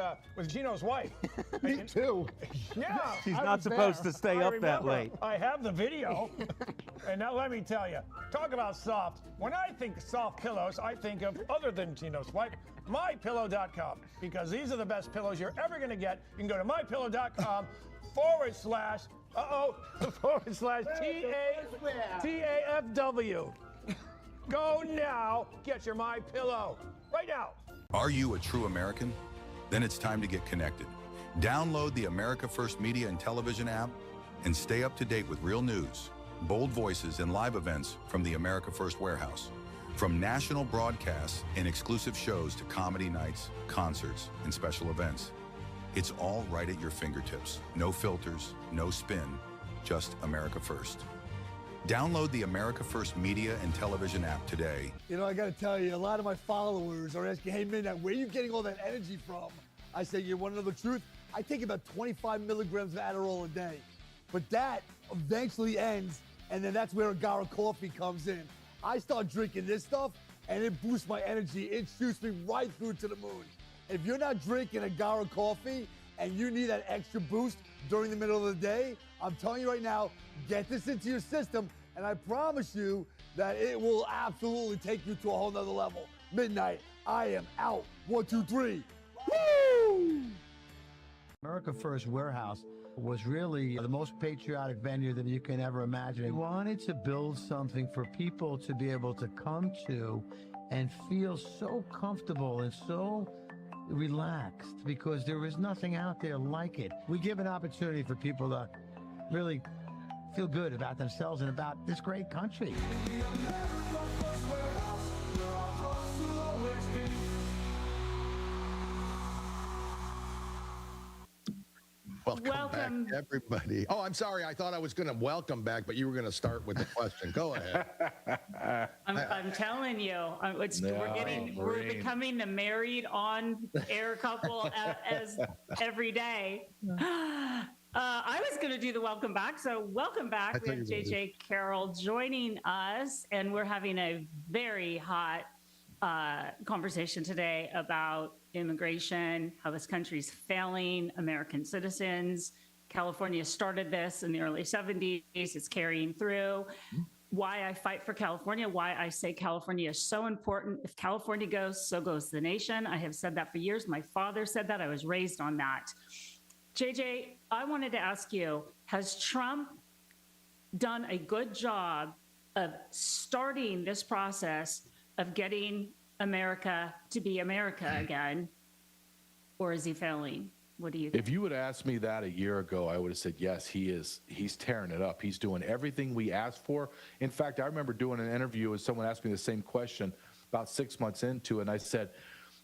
Gino's wife. Me too. Yeah. She's I not was supposed there. to stay I up that remember. late. I have the video. And now let me tell you, talk about soft. When I think soft pillows, I think of other than Gino's wife, mypillow.com, because these are the best pillows you're ever going to get. You can go to mypillow.com /TAFW. Go now, get your My Pillow right now. Are you a true American? Then it's time to get connected. Download the America First Media and Television app and stay up to date with real news, bold voices, and live events from the America First Warehouse. From national broadcasts and exclusive shows to comedy nights, concerts, and special events. It's all right at your fingertips. No filters, no spin, just America First. Download the America First Media and Television app today. You know, I got to tell you, a lot of my followers are asking, hey, Midnight, where are you getting all that energy from? I say, you want to know the truth? I take about 25 milligrams of Adderall a day. But that eventually ends, and then that's where Agara coffee comes in. I start drinking this stuff, and it boosts my energy. It shoots me right through to the moon. If you're not drinking Agara coffee, and you need that extra boost during the middle of the day, I'm telling you right now, get this into your system, and I promise you that it will absolutely take you to a whole nother level. Midnight, I am out. 1, 2, 3. Woo! America First Warehouse was really the most patriotic venue that you can ever imagine. We wanted to build something for people to be able to come to and feel so comfortable and so relaxed, because there is nothing out there like it. We give an opportunity for people to really feel good about themselves and about this great country. Welcome back, everybody. Oh, I'm sorry. I thought I was going to welcome back, but you were going to start with the question. Go ahead. I'm telling you, we're becoming the married on air couple as every day. I was going to do the welcome back. So welcome back. We have JJ Carroll joining us, and we're having a very hot conversation today about immigration, how this country's failing American citizens. California started this in the early 70s. It's carrying through. Why I fight for California, why I say California is so important. If California goes, so goes the nation. I have said that for years. My father said that. I was raised on that. JJ, I wanted to ask you, has Trump done a good job of starting this process of getting America to be America again, or is he failing? What do you think? If you would have asked me that a year ago, I would have said, yes, he is. He's tearing it up. He's doing everything we asked for. In fact, I remember doing an interview with someone asked me the same question about 6 months into it, and I said,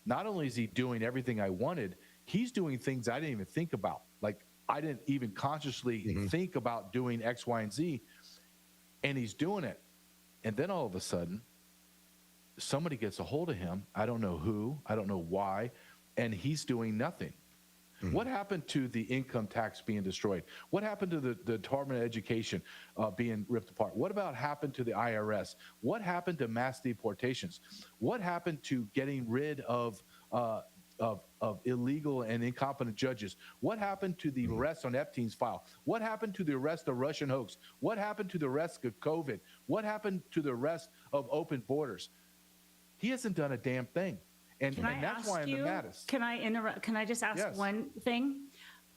not only is he doing everything I wanted, he's doing things I didn't even think about. Like, I didn't even consciously think about doing X, Y, and Z, and he's doing it. And then all of a sudden, somebody gets a hold of him. I don't know who, I don't know why, and he's doing nothing. What happened to the income tax being destroyed? What happened to the Department of Education being ripped apart? What about happened to the IRS? What happened to mass deportations? What happened to getting rid of illegal and incompetent judges? What happened to the arrest on Epstein's file? What happened to the arrest of Russian hoax? What happened to the arrest of COVID? What happened to the arrest of open borders? He hasn't done a damn thing. And that's why I'm the maddest. Can I interrupt? Can I just ask one thing?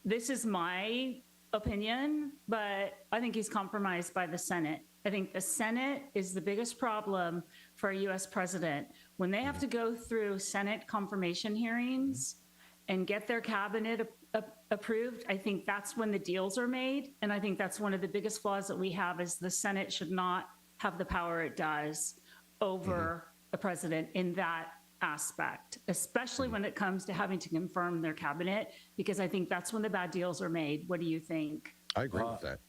This is my opinion, but I think he's compromised by the Senate. I think the Senate is the biggest problem for a U.S. president. When they have to go through Senate confirmation hearings and get their cabinet approved, I think that's when the deals are made. And I think that's one of the biggest flaws that we have is the Senate should not have the power it does over a president in that aspect, especially when it comes to having to confirm their cabinet, because I think that's when the bad deals are made. What do you think? I agree with that.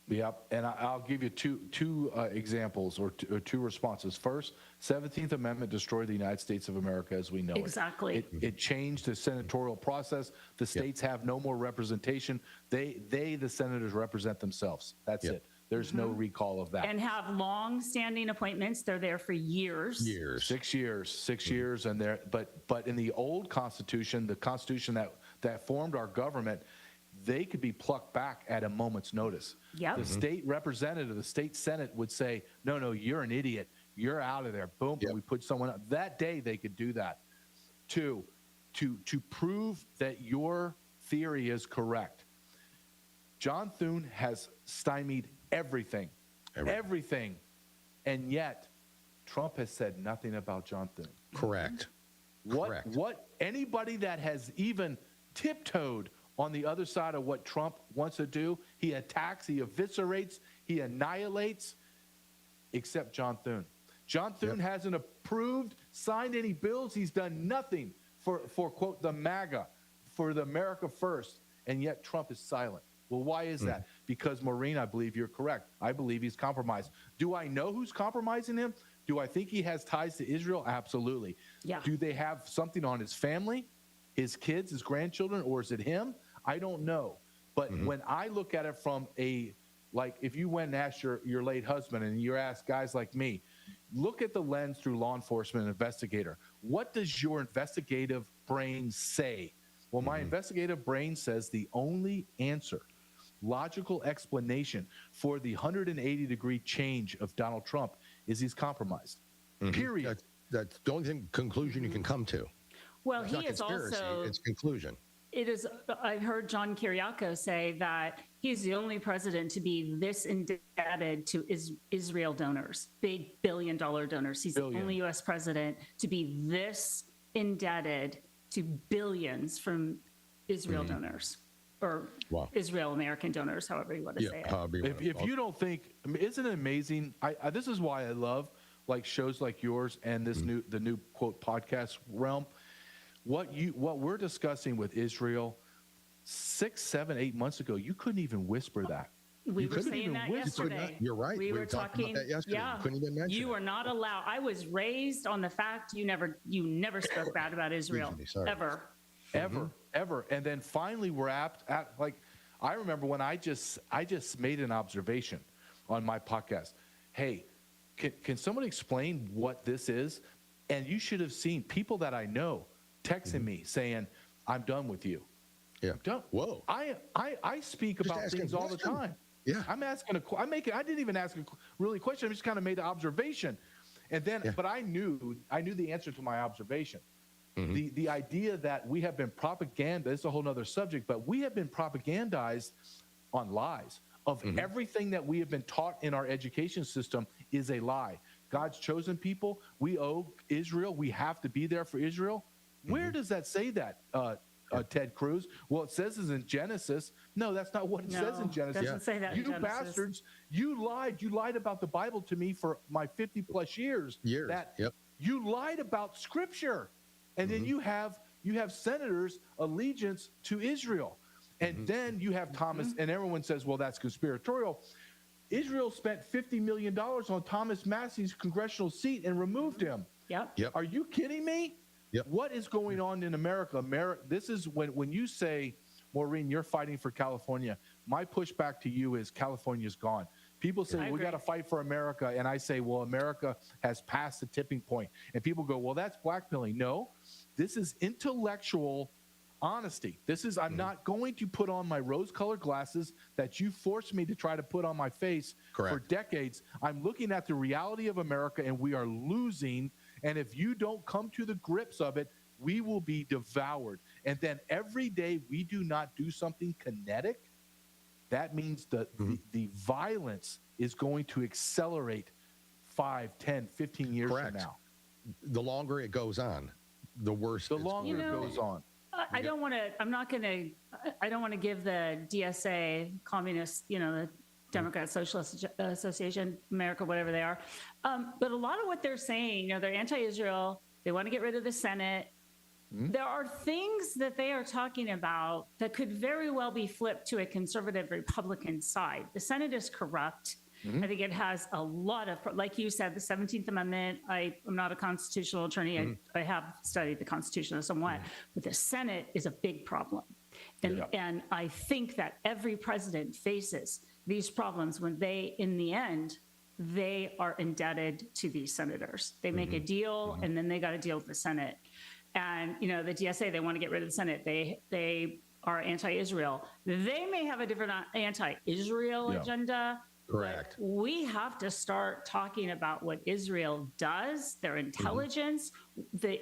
Yep, and I'll give you two examples or two responses. First, 17th Amendment destroyed the United States of America as we know it. Exactly. It changed the senatorial process. The states have no more representation. The senators represent themselves. That's it. There's no recall of that. And have long-standing appointments. They're there for years. 6 years, and they're but in the old Constitution, the Constitution that formed our government, they could be plucked back at a moment's notice. Yep. The state representative, the state Senate would say, no, you're an idiot. You're out of there. Boom, we put someone up. That day they could do that. Two, to prove that your theory is correct, John Thune has stymied everything, and yet Trump has said nothing about John Thune. Correct. What anybody that has even tiptoed on the other side of what Trump wants to do, he attacks, he eviscerates, he annihilates, except John Thune. John Thune hasn't approved, signed any bills. He's done nothing for quote, the MAGA, for the America First, and yet Trump is silent. Well, why is that? Because, Maureen, I believe you're correct. I believe he's compromised. Do I know who's compromising him? Do I think he has ties to Israel? Absolutely. Yeah. Do they have something on his family, his kids, his grandchildren, or is it him? I don't know. But when I look at it from like if you went and asked your late husband and you ask guys like me, look at the lens through law enforcement investigator. What does your investigative brain say? Well, my investigative brain says the only answer, logical explanation for the 180-degree change of Donald Trump is he's compromised. Period. That's the only conclusion you can come to. Well, it's he not is conspiracy, also. It's conclusion. It is. I heard John Kiriakou say that he's the only president to be this indebted to Israel donors, big billion-dollar donors. He's the only U.S. president to be this indebted to billions from Israel donors. or Israel American donors, however you want to say it. If you don't think, I mean, isn't it amazing? This is why I love like shows like yours and this the new quote podcast realm. What we're discussing with Israel 6, 7, 8 months ago, you couldn't even whisper that. We were saying that yesterday. You're right. We were talking about that yesterday. Yeah, You couldn't even mention you were not allowed. I was raised on the fact you never spoke bad about Israel ever. And then finally, we're at like, I remember when I just made an observation on my podcast. Hey, can someone explain what this is? And you should have seen people that I know texting me saying, "I'm done with you." Yeah. Done. Whoa. I speak Just about asking things all the questions. time. Yeah. I'm asking I didn't even ask a really question. I just kind of made an observation. And then, but I knew the answer to my observation. The idea that we have been propaganda, it's a whole nother subject, but we have been propagandized on lies of everything that we have been taught in our education system is a lie. God's chosen people, we owe Israel, we have to be there for Israel. Where does that say that, Ted Cruz? Well, it says it's in Genesis. No, that's not what it says in Genesis. It doesn't say that in You Genesis. bastards, you lied about the Bible to me for my 50 plus years. You lied about scripture. And then you have senators' allegiance to Israel. And then you have Thomas, and everyone says, well, that's conspiratorial. Israel spent $50 million on Thomas Massey's congressional seat and removed him. Are you kidding me? What is going on in America? This is when you say, Maureen, you're fighting for California. My pushback to you is California's gone. People say, we got to fight for America. And I say, well, America has passed the tipping point. And people go, well, that's blackmailing. No, this is intellectual honesty. This is, I'm not going to put on my rose-colored glasses that you forced me to try to put on my face for decades. I'm looking at the reality of America, and we are losing. And if you don't come to the grips of it, we will be devoured. And then every day we do not do something kinetic, that means the violence is going to accelerate 5, 10, 15 years from now. The longer it goes on, the worse the longer it goes on. I don't want to give the DSA, communist, the Democrat Socialist Association, America, whatever they are. But a lot of what they're saying, they're anti-Israel. They want to get rid of the Senate. There are things that they are talking about that could very well be flipped to a conservative Republican side. The Senate is corrupt. I think it has a lot of, like you said, the 17th Amendment. I am not a constitutional attorney. I have studied the Constitution somewhat, but the Senate is a big problem. And I think that every president faces these problems when they, in the end, they are indebted to these senators. They make a deal and then they got to deal with the Senate. And, the DSA, they want to get rid of the Senate. They are anti-Israel. They may have a different anti-Israel agenda. Correct. We have to start talking about what Israel does, their intelligence,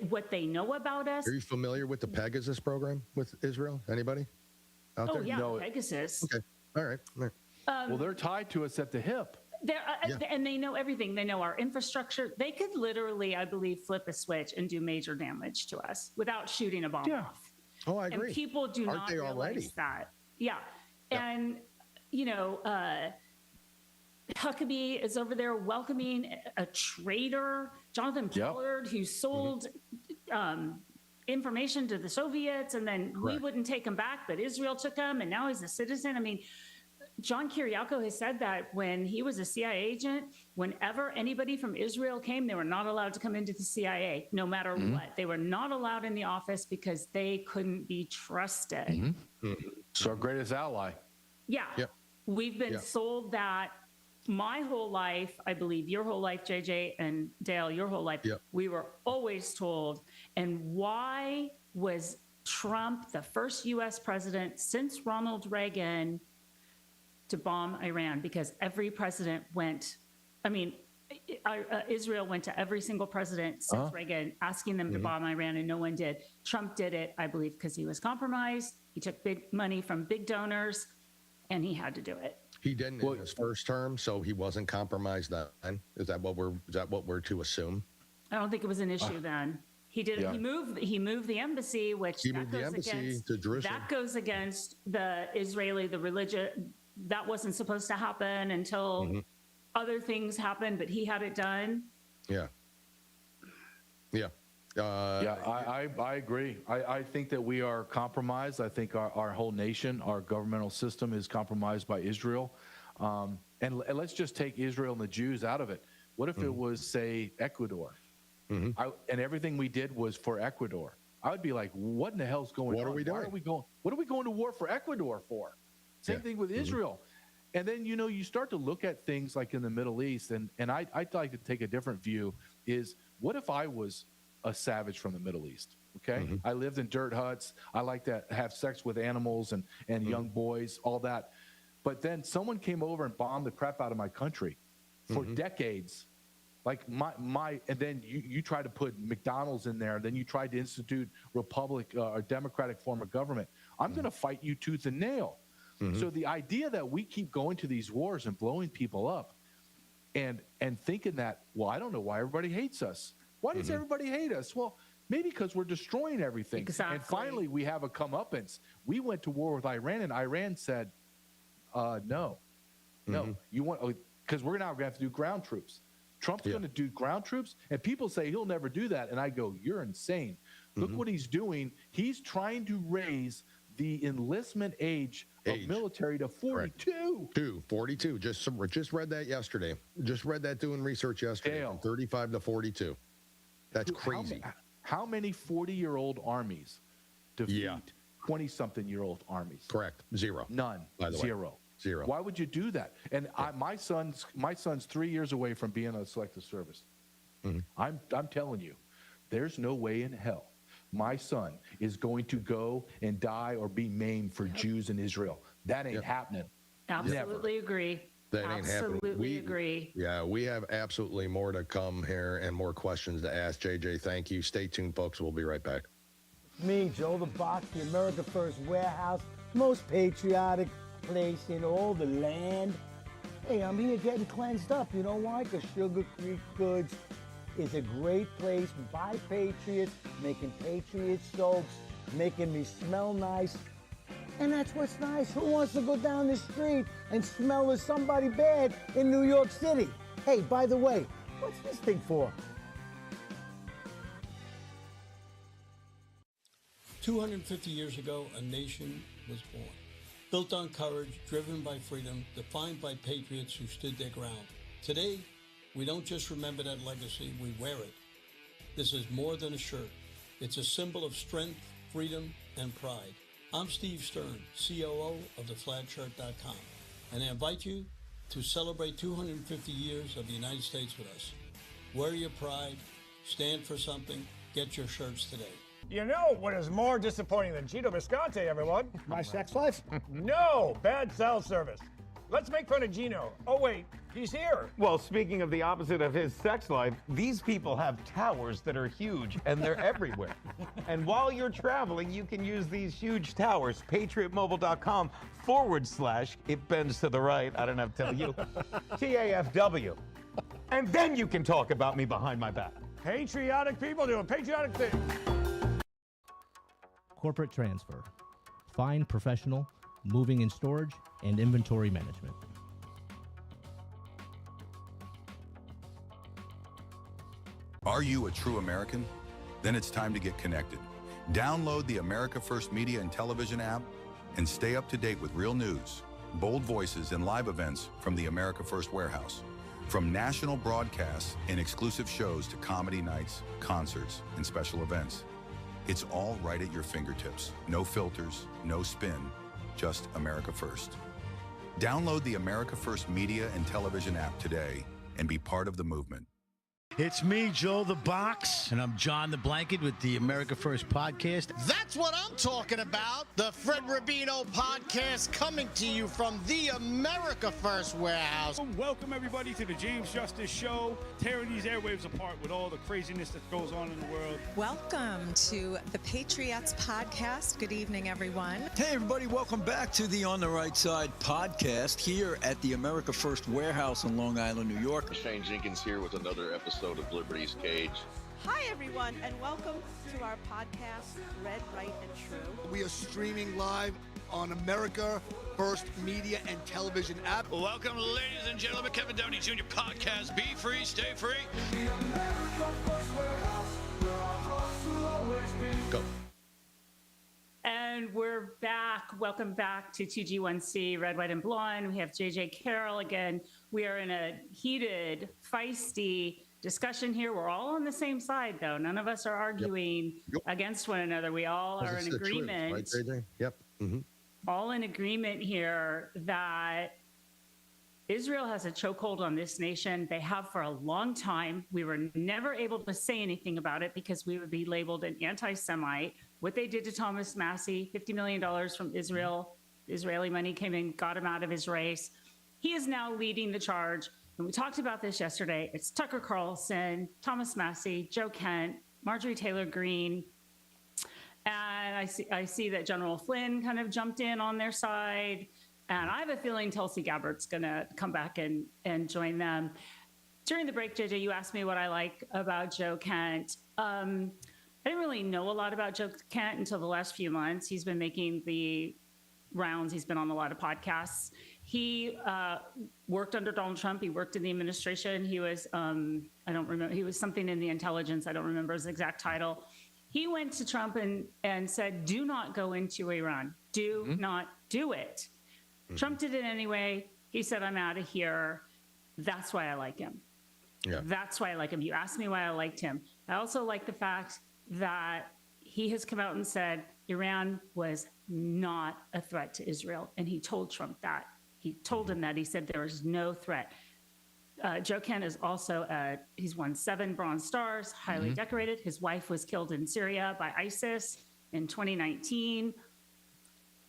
what they know about us. Are you familiar with the Pegasus program with Israel? Anybody out there? Yeah, Pegasus. Okay. All right. Well, they're tied to us at the hip. And they know everything. They know our infrastructure. They could literally, I believe, flip a switch and do major damage to us without shooting a bomb off. Oh, I agree. And people do Aren't not they realize already? that. And, Huckabee is over there welcoming a traitor, Jonathan Pollard, who sold information to the Soviets, and then we wouldn't take him back, but Israel took him, and now he's a citizen. I mean, John Kiriakou has said that when he was a CIA agent, whenever anybody from Israel came, they were not allowed to come into the CIA, no matter what. They were not allowed in the office because they couldn't be trusted. It's our greatest ally. We've been sold that my whole life, I believe your whole life, JJ, and Dale, your whole life. We were always told. And why was Trump the first U.S. president since Ronald Reagan to bomb Iran? Because every president Israel went to every single president since Reagan asking them to bomb Iran, and no one did. Trump did it, I believe, because he was compromised. He took big money from big donors, and he had to do it. He didn't in his first term, so he wasn't compromised then. Is that what we're to assume? I don't think it was an issue then. He did. Yeah. He moved the embassy, which He moved the embassy to Jerusalem. That goes against the religion. That wasn't supposed to happen until other things happened, but he had it done. Yeah. Yeah. I agree. I think that we are compromised. I think our whole nation, our governmental system is compromised by Israel. And let's just take Israel and the Jews out of it. What if it was, say, Ecuador? And everything we did was for Ecuador? I would be like, what in the hell's going on? What are we doing? What are we going to war for Ecuador for? Same thing with Israel. And then, you start to look at things like in the Middle East, and I'd like to take a different view, is what if I was a savage from the Middle East? Okay. I lived in dirt huts. I like to have sex with animals and young boys, all that. But then someone came over and bombed the crap out of my country for decades. Like and then you try to put McDonald's in there, then you tried to institute republic or democratic form of government. I'm going to fight you tooth and nail. So the idea that we keep going to these wars and blowing people up and thinking that, well, I don't know why everybody hates us. Why does everybody hate us? Well, maybe because we're destroying everything. Exactly. And finally, we have a comeuppance. We went to war with Iran, and Iran said, no, you want, because we're now going to have to do ground troops. Trump's going to do ground troops, and people say he'll never do that. And I go, you're insane. Look what he's doing. He's trying to raise the enlistment age of military to 42. 42. Just read that yesterday. Just read that doing research yesterday. From 35 to 42. That's crazy. How many 40-year-old armies defeat 20-something-year-old armies? Correct. Zero. None. By the way. Zero. Why would you do that? And my son's 3 years away from being on selective service. I'm telling you, there's no way in hell my son is going to go and die or be maimed for Jews in Israel. That ain't happening. Absolutely agree. That ain't happening. Absolutely agree. Yeah, we have absolutely more to come here and more questions to ask. JJ, thank you. Stay tuned, folks. We'll be right back. Me, Joe the Box, the America First Warehouse, most patriotic place in all the land. Hey, I'm here getting cleansed up. You know why? Because Sugar Creek Goods is a great place by patriots, making patriot soaps, making me smell nice. And that's what's nice. Who wants to go down the street and smell of somebody bad in New York City? Hey, by the way, what's this thing for? 250 years ago, a nation was born, built on courage, driven by freedom, defined by patriots who stood their ground. Today, we don't just remember that legacy, we wear it. This is more than a shirt. It's a symbol of strength, freedom, and pride. I'm Steve Stern, COO of theflagshirt.com, and I invite you to celebrate 250 years of the United States with us. Wear your pride, stand for something, get your shirts today. You know what is more disappointing than Gino Bisconte, everyone? My sex life? No, bad cell service. Let's make fun of Gino. Oh, wait, he's here. Well, speaking of the opposite of his sex life, these people have towers that are huge, and they're everywhere. And while you're traveling, you can use these huge towers. PatriotMobile.com/, it bends to the right, I don't have to tell you, TAFW. And then you can talk about me behind my back. Patriotic people doing patriotic things. Corporate transfer. Fine professional, moving and storage, and inventory management. Are you a true American? Then it's time to get connected. Download the America First Media and Television app and stay up to date with real news, bold voices, and live events from the America First Warehouse. From national broadcasts and exclusive shows to comedy nights, concerts, and special events. It's all right at your fingertips. No filters, no spin, just America First. Download the America First Media and Television app today and be part of the movement. It's me, Joe the Box, and I'm John the Blanket with the America First Podcast. That's what I'm talking about. The Fred Rubino Podcast coming to you from the America First Warehouse. Welcome, everybody, to the James Justice Show, tearing these airwaves apart with all the craziness that goes on in the world. Welcome to the Patriots Podcast. Good evening, everyone. Hey, everybody. Welcome back to the On the Right Side podcast here at the America First Warehouse in Long Island, New York. Shane Jenkins here with another episode of Liberty's Cage. Hi, everyone, and welcome to our podcast, Red, Right, and True. We are streaming live on America First Media and Television app. Welcome, ladies and gentlemen, Kevin Downey Jr. podcast. Be free, stay free. Go. And we're back. Welcome back to 2G1C, Red, White, and Blonde. We have JJ Carroll again. We are in a heated, feisty discussion here. We're all on the same side, though. None of us are arguing against one another. We all are in agreement. Right, JJ? Yep. Mm-hmm. All in agreement here that Israel has a chokehold on this nation. They have for a long time. We were never able to say anything about it because we would be labeled an anti-Semite. What they did to Thomas Massey, $50 million from Israel, Israeli money came in, got him out of his race. He is now leading the charge. And we talked about this yesterday. It's Tucker Carlson, Thomas Massey, Joe Kent, Marjorie Taylor Greene. And I see that General Flynn kind of jumped in on their side. And I have a feeling Tulsi Gabbard's going to come back and join them. During the break, JJ, you asked me what I like about Joe Kent. I didn't really know a lot about Joe Kent until the last few months. He's been making the rounds. He's been on a lot of podcasts. He worked under Donald Trump. He worked in the administration. He was, I don't remember, he was something in the intelligence. I don't remember his exact title. He went to Trump and said, do not go into Iran. Do not do it. Trump did it anyway. He said, I'm out of here. That's why I like him. Yeah. That's why I like him. You asked me why I liked him. I also like the fact that he has come out and said Iran was not a threat to Israel. And he told Trump that. He told him that. He said there is no threat. Joe Kent is also, he's won 7 Bronze Stars, highly decorated. His wife was killed in Syria by ISIS in 2019.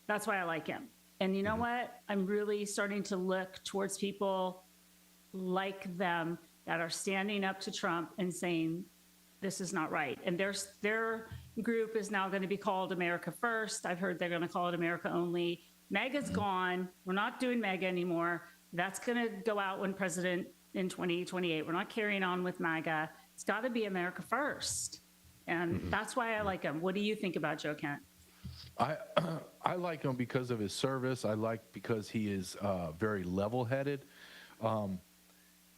That's why I like him. And you know what? I'm really starting to look towards people like them that are standing up to Trump and saying, this is not right. And their group is now going to be called America First. I've heard they're going to call it America Only. MAGA's gone. We're not doing MAGA anymore. That's going to go out when president in 2028. We're not carrying on with MAGA. It's got to be America First. And that's why I like him. What do you think about Joe Kent? I like him because of his service. I like because he is very level-headed.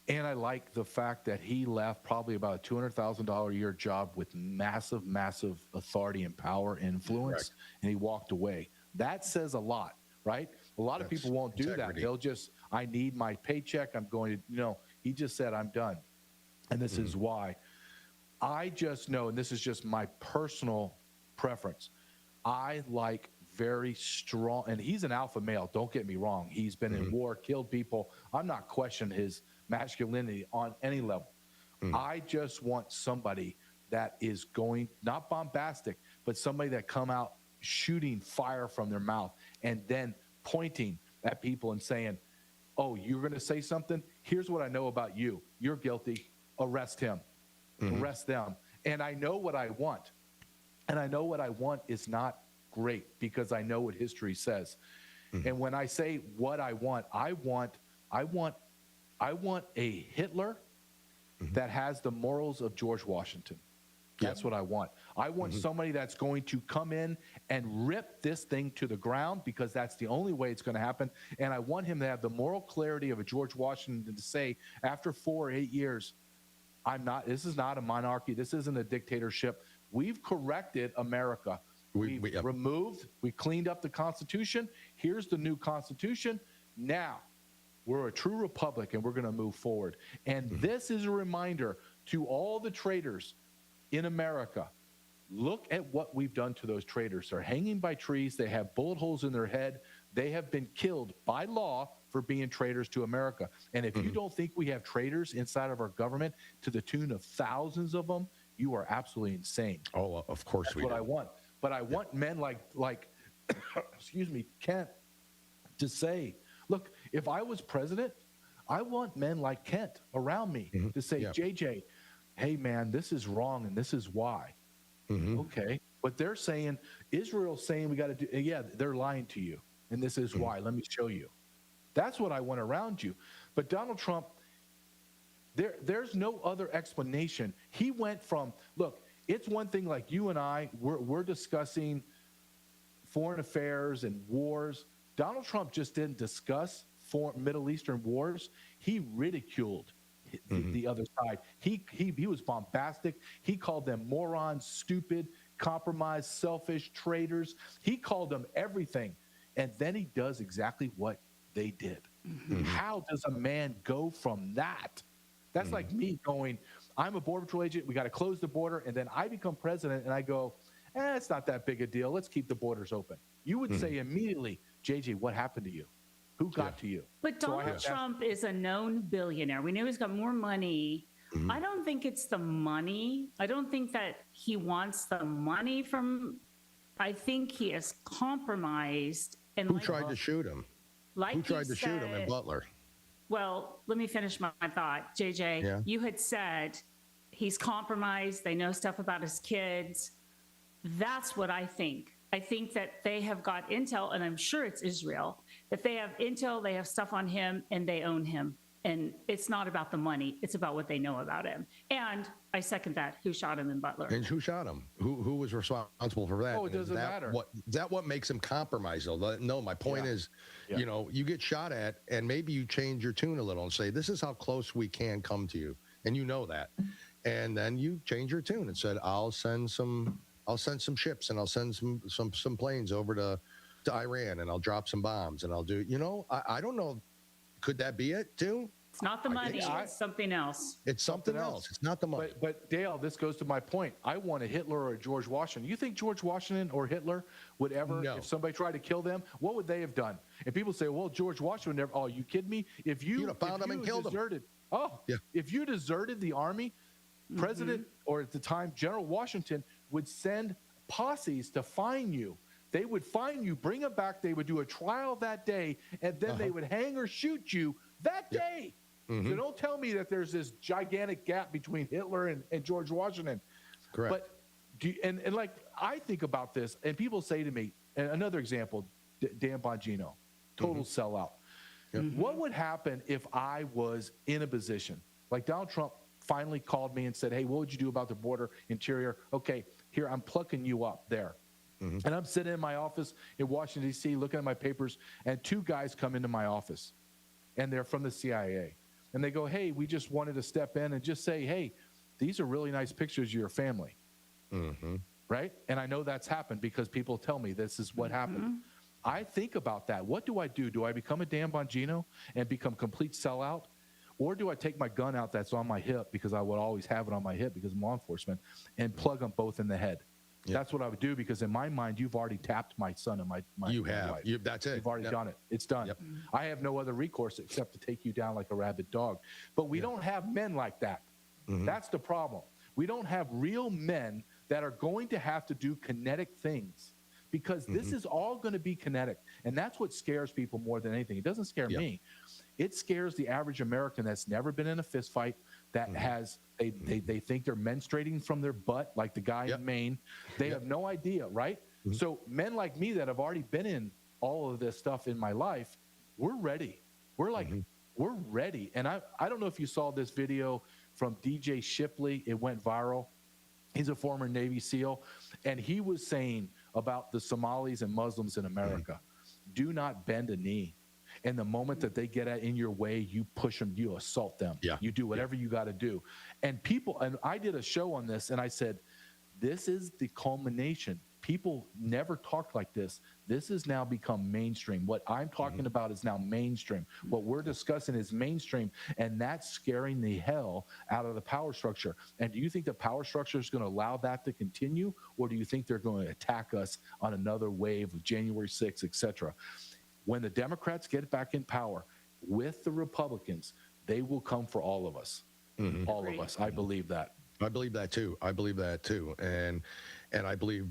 And I like the fact that he left probably about a $200,000 a year job with massive, massive authority and power, influence, and he walked away. That says a lot, right? A lot of people won't do that. They'll just, I need my paycheck. I'm going to, he just said, I'm done. And this is why. I just know, and this is just my personal preference, I like very strong, and he's an alpha male, don't get me wrong. He's been in war, killed people. I'm not questioning his masculinity on any level. I just want somebody that is going, not bombastic, but somebody that come out shooting fire from their mouth and then pointing at people and saying, oh, you're going to say something? Here's what I know about you. You're guilty. Arrest him. Arrest them. And I know what I want. And I know what I want is not great because I know what history says. And when I say what I want a Hitler that has the morals of George Washington. That's what I want. I want somebody that's going to come in and rip this thing to the ground because that's the only way it's going to happen. And I want him to have the moral clarity of a George Washington to say, after 4 or 8 years, this is not a monarchy. This isn't a dictatorship. We've corrected America. We cleaned up the Constitution. Here's the new Constitution. Now, we're a true republic, and we're going to move forward. And this is a reminder to all the traitors in America. Look at what we've done to those traitors. They're hanging by trees. They have bullet holes in their head. They have been killed by law for being traitors to America. And if you don't think we have traitors inside of our government to the tune of thousands of them, you are absolutely insane. Oh, of course That's what I want. But I want men like excuse me, Kent, to say, look, if I was president, I want men like Kent around me to say, JJ, hey, man, this is wrong and this is why. Okay. But they're saying, Israel's saying we got to do, they're lying to you. And this is why. Let me show you. That's what I want around you. But Donald Trump, There's no other explanation. He went from, look, it's one thing like you and I, we're discussing foreign affairs and wars. Donald Trump just didn't discuss Middle Eastern wars. He ridiculed the other side. He was bombastic. He called them morons, stupid, compromised, selfish, traitors. He called them everything. And then he does exactly what they did. How does a man go from that? That's like me going, I'm a Border Patrol agent. We got to close the border. And then I become president and I go, it's not that big a deal. Let's keep the borders open. You would say immediately, JJ, what happened to you? Who got to you? But Donald Trump is a known billionaire. We know he's got more money. I don't think it's the money. I don't think that he wants the money from. I think he is compromised. And who tried to shoot him? Who tried to shoot him in Butler? Well, let me finish my thought. JJ, you had said he's compromised. They know stuff about his kids. That's what I think. I think that they have got intel, and I'm sure it's Israel, that they have intel, they have stuff on him, and they own him. And it's not about the money. It's about what they know about him. And I second that. Who shot him in Butler? And who shot him? Who was responsible for that? Oh, it doesn't matter. Is that what makes him compromised, though? No, my point is, you know, you get shot at, and maybe you change your tune a little and say, this is how close we can come to you. And you know that. And then you change your tune and said, I'll send some ships, and I'll send some planes over to Iran, and I'll drop some bombs, and I'll do, you know, I don't know. Could that be it too? It's not the money. It's something else. It's something else. It's not the money. But Dale, this goes to my point. I want a Hitler or a George Washington. You think George Washington or Hitler would ever, if somebody tried to kill them, what would they have done? And people say, well, George Washington never. Oh, you kidding me? If you have found them and killed them. If you deserted the army, President or at the time General Washington would send posses to find you. They would find you, bring them back. They would do a trial that day, and then they would hang or shoot you that day. So don't tell me that there's this gigantic gap between Hitler and George Washington. Correct. But and like I think about this, and people say to me, and another example, Dan Bongino, total sellout. What would happen if I was in a position like Donald Trump finally called me and said, hey, what would you do about the border interior? Okay, here, I'm plucking you up there. And I'm sitting in my office in Washington, D.C., looking at my papers, and two guys come into my office, and they're from the CIA. And they go, hey, we just wanted to step in and just say, hey, these are really nice pictures of your family. Right? And I know that's happened because people tell me this is what happened. I think about that. What do I do? Do I become a Dan Bongino and become complete sellout? Or do I take my gun out that's on my hip, because I would always have it on my hip because I'm law enforcement, and plug them both in the head? That's what I would do, because in my mind, you've already tapped my son and my you my have. wife. That's it. You've already done it. It's done. I have no other recourse except to take you down like a rabid dog. But we don't have men like that. That's the problem. We don't have real men that are going to have to do kinetic things, because this is all going to be kinetic. And that's what scares people more than anything. It doesn't scare me. It scares the average American that's never been in a fist fight, that has they think they're menstruating from their butt, like the guy in Maine. They have no idea, right? So men like me that have already been in all of this stuff in my life, we're ready. We're like, we're ready. And I don't know if you saw this video from DJ Shipley. It went viral. He's a former Navy SEAL, and he was saying about the Somalis and Muslims in America, do not bend a knee. And the moment that they get in your way, you push them, you assault them. You do whatever you got to do. And people, and I did a show on this, and I said, this is the culmination. People never talked like this. This has now become mainstream. What I'm talking about is now mainstream. What we're discussing is mainstream, and that's scaring the hell out of the power structure. And do you think the power structure is going to allow that to continue, or do you think they're going to attack us on another wave of January 6th, et cetera? When the Democrats get back in power with the Republicans, they will come for all of us. All of us. I believe that. I believe that too. And I believe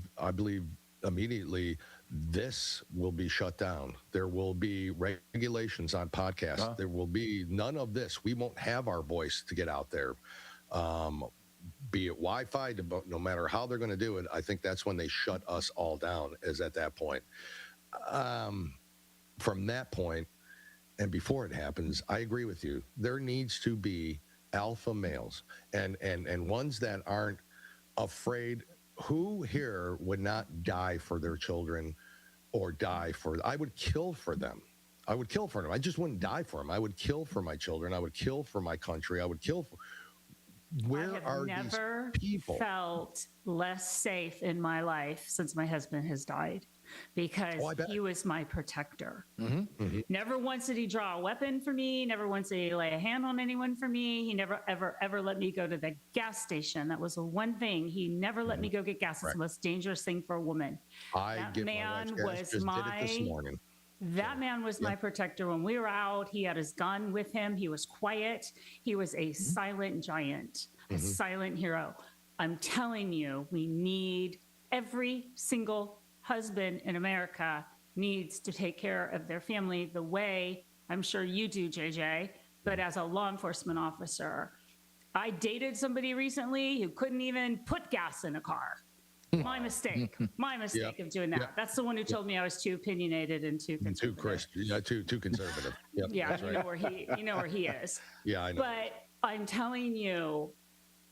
immediately this will be shut down. There will be regulations on podcasts. There will be none of this. We won't have our voice to get out there. Be it Wi-Fi, no matter how they're going to do it. I think that's when they shut us all down, is at that point. From that point, and before it happens, I agree with you. There needs to be alpha males, and ones that aren't afraid. Who here would not die for their children or die for? I would kill for them. I would kill for them. I just wouldn't die for them. I would kill for my children. I would kill for my country. I would kill for. Where are these people? Felt less safe in my life since my husband has died, because he was my protector. Never once did he draw a weapon for me. Never once did he lay a hand on anyone for me. He never, ever let me go to the gas station. That was the one thing. He never let me go get gas. It's the most dangerous thing for a woman. That man was did it this morning. That man was my protector when we were out. He had his gun with him. He was quiet. He was a silent giant, a silent hero. I'm telling you, we need every single husband in America needs to take care of their family the way I'm sure you do, JJ, but as a law enforcement officer. I dated somebody recently who couldn't even put gas in a car. My mistake. My mistake of doing that. Yeah. That's the one who told me I was too opinionated and too conservative. Too Christian, too conservative. Yep, Yeah, that's you right. know where he is. Yeah, I know. But I'm telling you,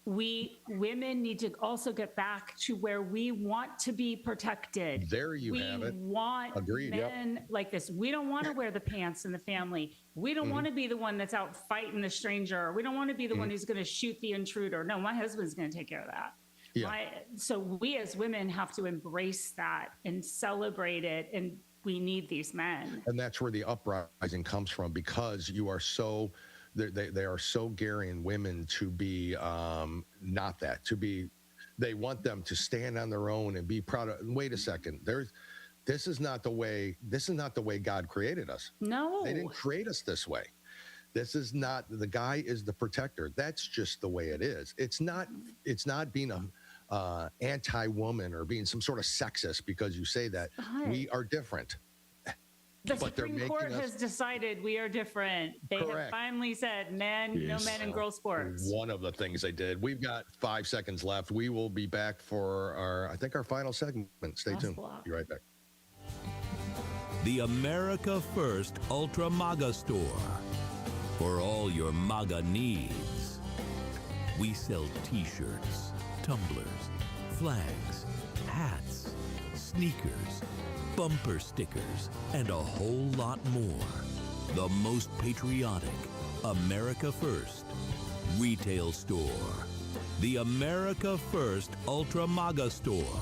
we women need to also get back to where we want to be protected. There you have it. We want men like this. We don't want to wear the pants in the family. We don't want to be the one that's out fighting the stranger. We don't want to be the one who's going to shoot the intruder. No, my husband's going to take care of that. Yeah. So we as women have to embrace that and celebrate it, and we need these men. And that's where the uprising comes from, because you are so, they are so gearing women to be not that, to be, they want them to stand on their own and be proud of. Wait a second, this is not the way God created us. No, they didn't create us this way. This is not, the guy is the protector. That's just the way it is. It's not being a anti-woman or being some sort of sexist because you say that. We are different. The Supreme Court has decided we are different. They have finally said no men in girl sports. One of the things they did. We've got 5 seconds left. We will be back for our final segment. Stay tuned. Be right back. The America First Ultra MAGA Store. For all your MAGA needs. We sell t-shirts, tumblers, flags, hats, sneakers, bumper stickers, and a whole lot more. The most patriotic, America First retail store. The America First Ultra MAGA Store.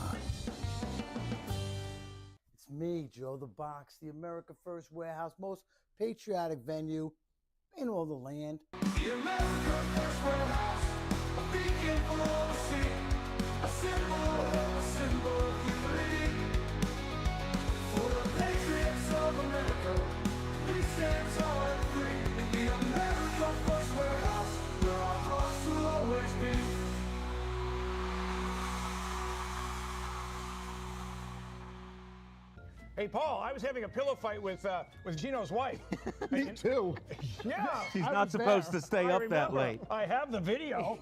It's me, Joe the Box, the America First Warehouse, most patriotic venue in all the land. The America First Warehouse, a beacon for all to see, a symbol of unity. For the patriots of America, we stand tall and free. In the America First Warehouse, where our hearts will always be. Hey, Paul, I was having a pillow fight with Gino's wife. Me too. Yeah. She's I not was supposed there. to stay I up that remember. late. I have the video.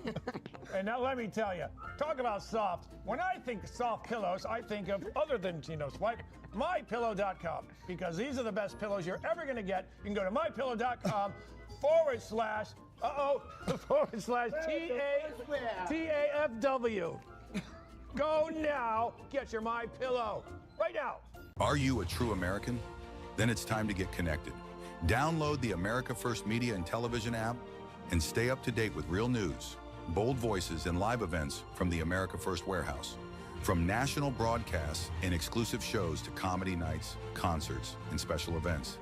And now let me tell you, talk about soft. When I think soft pillows, I think of, other than Gino's wife, mypillow.com. Because these are the best pillows you're ever going to get. You can go to mypillow.com /TAFW. Go now, get your My Pillow. Right now. Are you a true American? Then it's time to get connected. Download the America First Media and Television app and stay up to date with real news, bold voices, and live events from the America First Warehouse. From national broadcasts and exclusive shows to comedy nights, concerts, and special events.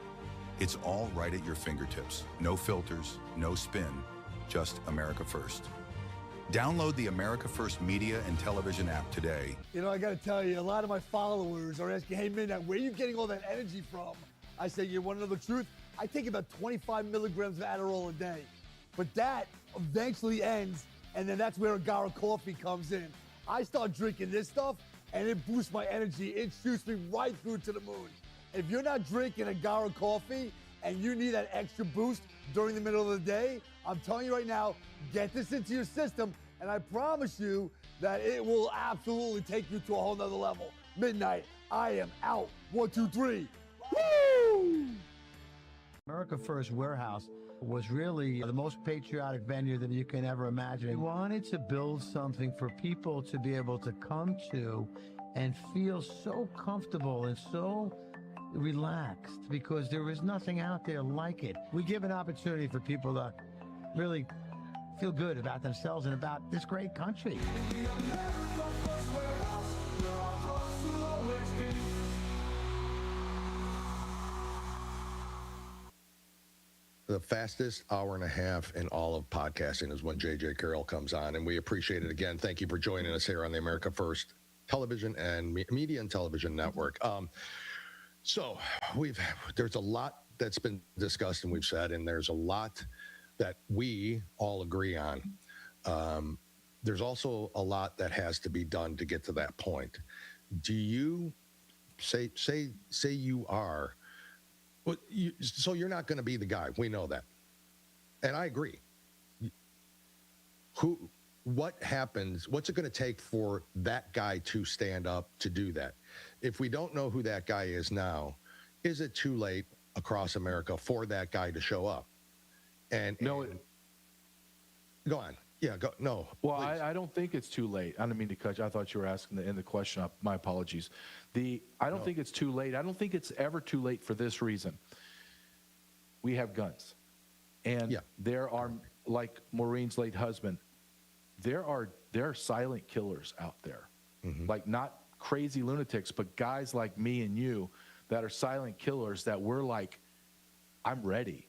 It's all right at your fingertips. No filters, no spin, just America First. Download the America First Media and Television app today. You know, I got to tell you, a lot of my followers are asking, hey, Midnight, where are you getting all that energy from? I say, you want to know the truth? I take about 25 milligrams of Adderall a day. But that eventually ends, and then that's where Agara coffee comes in. I start drinking this stuff, and it boosts my energy. It shoots me right through to the moon. If you're not drinking Agara coffee, and you need that extra boost during the middle of the day, I'm telling you right now, get this into your system, and I promise you that it will absolutely take you to a whole nother level. Midnight, I am out. 1, 2, 3. Woo! America First Warehouse was really the most patriotic venue that you can ever imagine. We wanted to build something for people to be able to come to and feel so comfortable and so relaxed, because there is nothing out there like it. We give an opportunity for people to really feel good about themselves and about this great country. The fastest hour and a half in all of podcasting is when JJ Carroll comes on, and we appreciate it again. Thank you for joining us here on the America First Television and Media and Television Network. So there's a lot that's been discussed and we've said, and there's a lot that we all agree on. There's also a lot that has to be done to get to that point. Do you say you are? Well, so you're not going to be the guy. We know that, and I agree. What happens? What's it going to take for that guy to stand up to do that? If we don't know who that guy is now, is it too late across America for that guy to show up? Go on. Yeah, go. No. Well, I don't think it's too late. I didn't mean to cut you. I thought you were asking the question. My apologies. I don't think it's too late. I don't think it's ever too late for this reason. We have guns. And there are, like Maureen's late husband, there are silent killers out there. Like, not crazy lunatics, but guys like me and you that are silent killers that we're like, I'm ready.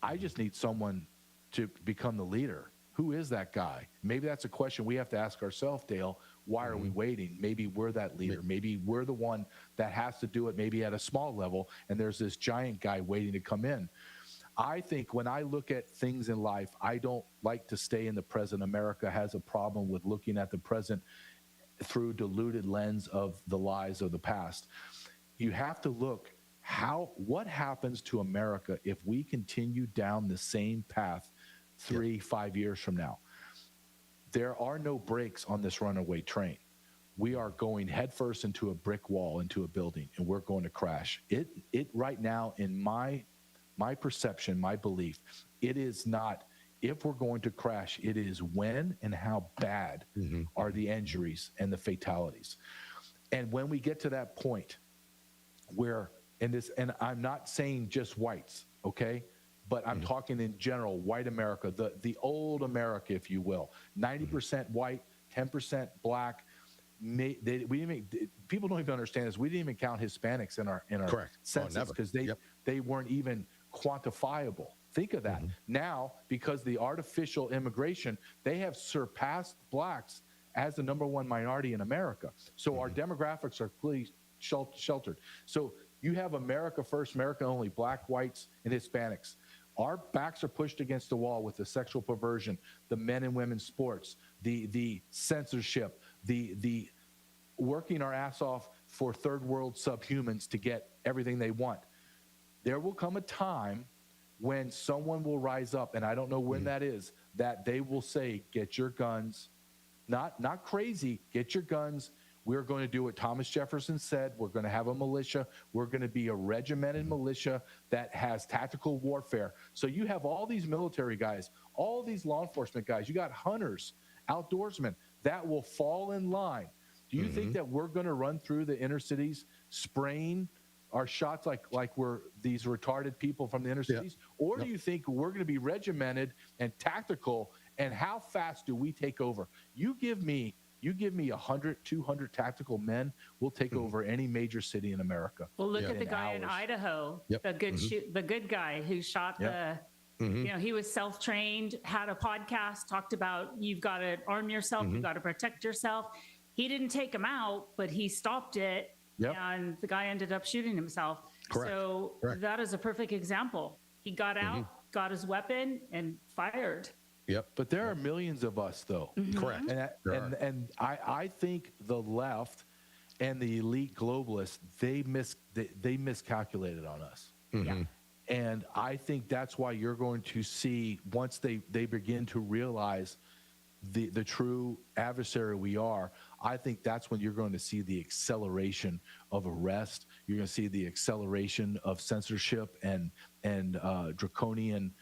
I just need someone to become the leader. Who is that guy? Maybe that's a question we have to ask ourselves, Dale. Why are we waiting? Maybe we're that leader. Maybe we're the one that has to do it, maybe at a small level, and there's this giant guy waiting to come in. I think when I look at things in life, I don't like to stay in the present. America has a problem with looking at the present through diluted lens of the lies of the past. You have to look what happens to America if we continue down the same path 3-5 years from now. There are no brakes on this runaway train. We are going headfirst into a brick wall, into a building, and we're going to crash. It right now, in my perception, my belief, it is not if we're going to crash, it is when and how bad are the injuries and the fatalities. And when we get to that point where, and I'm not saying just whites, okay? But I'm talking in general, white America, the old America, if you will, 90% white, 10% black. People don't even understand this. We didn't even count Hispanics in our census because they weren't even quantifiable. Think of that. Now, because the artificial immigration, they have surpassed blacks as the #1 minority in America. So our demographics are clearly sheltered. So you have America first, America only, black, whites, and Hispanics. Our backs are pushed against the wall with the sexual perversion, the men and women's sports, the censorship, the working our ass off for third world subhumans to get everything they want. There will come a time when someone will rise up, and I don't know when that is, that they will say, get your guns, not crazy, get your guns. We're going to do what Thomas Jefferson said. We're going to have a militia. We're going to be a regimented militia that has tactical warfare. So you have all these military guys, all these law enforcement guys. You got hunters, outdoorsmen that will fall in line. Do you think that we're going to run through the inner cities spraying our shots like we're these retarded people from the inner cities? Or do you think we're going to be regimented and tactical? And how fast do we take over? You give me 100, 200 tactical men, we'll take over any major city in America. Well, look at the guy in Idaho, the good guy who shot he was self-trained, had a podcast, talked about you've got to arm yourself, you've got to protect yourself. He didn't take him out, but he stopped it, and the guy ended up shooting himself. Correct. So that is a perfect example. He got out, got his weapon, and fired. But there are millions of us, though. Correct. And I think the left and the elite globalists, they miscalculated on us. And I think that's why you're going to see, once they begin to realize the true adversary we are, I think that's when you're going to see the acceleration of arrest. You're going to see the acceleration of censorship and draconian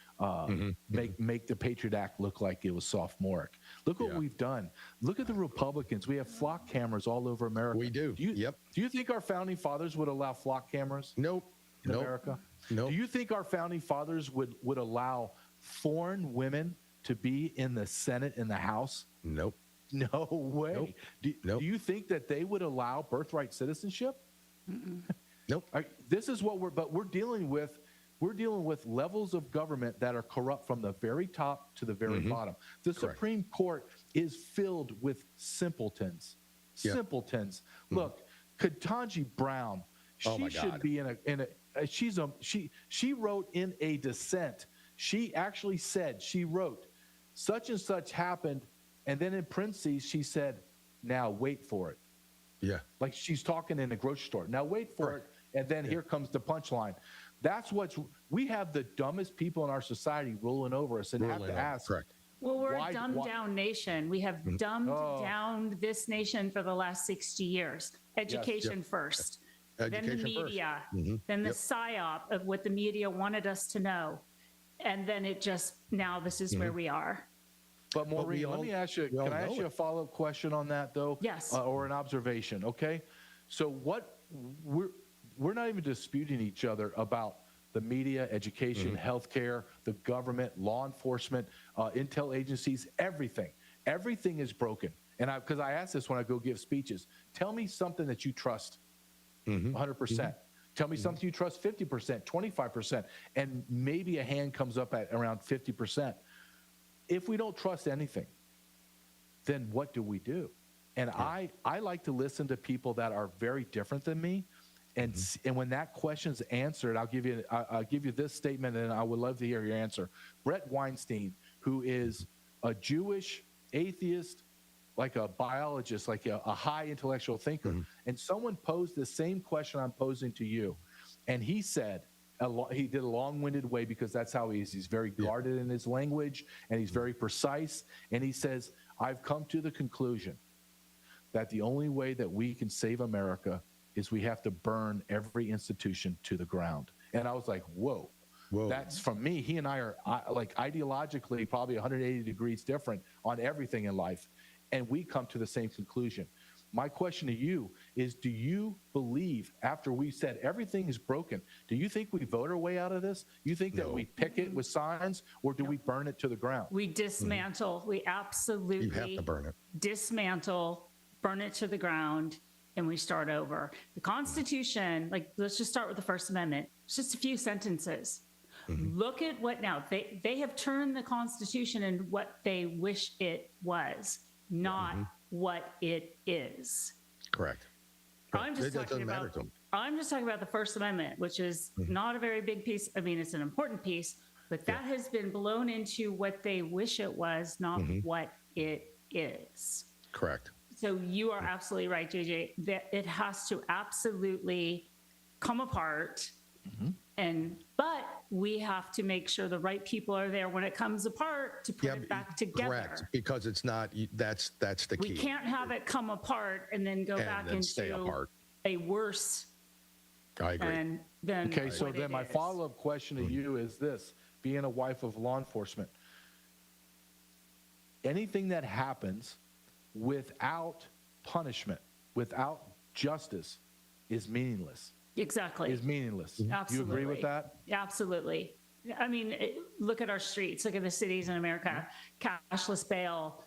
make the Patriot Act look like it was sophomoric. Look what we've done. Look at the Republicans. We have flock cameras all over America. We do. Do you think our founding fathers would allow flock cameras? Nope. In America? Nope. Do you think our founding fathers would allow foreign women to be in the Senate and the House? Nope. No way. Nope. Do you think that they would allow birthright citizenship? Nope. This is what we're dealing with. We're dealing with levels of government that are corrupt from the very top to the very bottom. The Supreme Court is filled with simpletons. Simpletons. Look, Ketanji Brown, she should be she wrote in a dissent. She actually said, she wrote, such and such happened, and then in parentheses she said, now wait for it. Yeah. Like she's talking in a grocery store. Now wait for it, and then here comes the punchline. That's we have the dumbest people in our society ruling over us, and have to ask. Correct. Well, we're a dumbed down nation. We have dumbed down this nation for the last 60 years. Education first, then the media, then the psyop of what the media wanted us to know. And then it just, now this is where we are. But Maureen, let me ask you, can I ask you a follow-up question on that though? Yes. Or an observation, okay? So we're not even disputing each other about the media, education, healthcare, the government, law enforcement, intel agencies, everything. Everything is broken. And because I ask this when I go give speeches, tell me something that you trust 100%. Tell me something you trust 50%, 25%, and maybe a hand comes up at around 50%. If we don't trust anything, then what do we do? And I like to listen to people that are very different than me. And when that question's answered, I'll give you this statement, and I would love to hear your answer. Brett Weinstein, who is a Jewish atheist, like a biologist, like a high intellectual thinker, and someone posed the same question I'm posing to you, and he said, he did a long-winded way because that's how he is. He's very guarded in his language, and he's very precise. And he says, I've come to the conclusion that the only way that we can save America is we have to burn every institution to the ground. And I was like, whoa. That's from me. He and I are like ideologically probably 180 degrees different on everything in life. And we come to the same conclusion. My question to you is, do you believe, after we said everything is broken, do you think we vote our way out of this? You think that we picket with signs, or do we burn it to the ground? We dismantle. We absolutely You have to burn it. Dismantle, burn it to the ground, and we start over. The Constitution, like, let's just start with the First Amendment. It's just a few sentences. Look at what now. They have turned the Constitution into what they wish it was, not what it is. Correct. I'm just talking about the First Amendment, which is not a very big piece. I mean, it's an important piece, but that has been blown into what they wish it was, not what it is. Correct. So you are absolutely right, JJ, that it has to absolutely come apart. But we have to make sure the right people are there when it comes apart to put it back together. Correct, because it's not, that's the key. We can't have it come apart and then go back into a worse. I agree. Okay, so then my follow-up question to you is this: being a wife of law enforcement, anything that happens without punishment, without justice, is meaningless. Exactly. Is meaningless. Absolutely. You agree with that? Absolutely. I mean, look at our streets. Look at the cities in America. Cashless bail.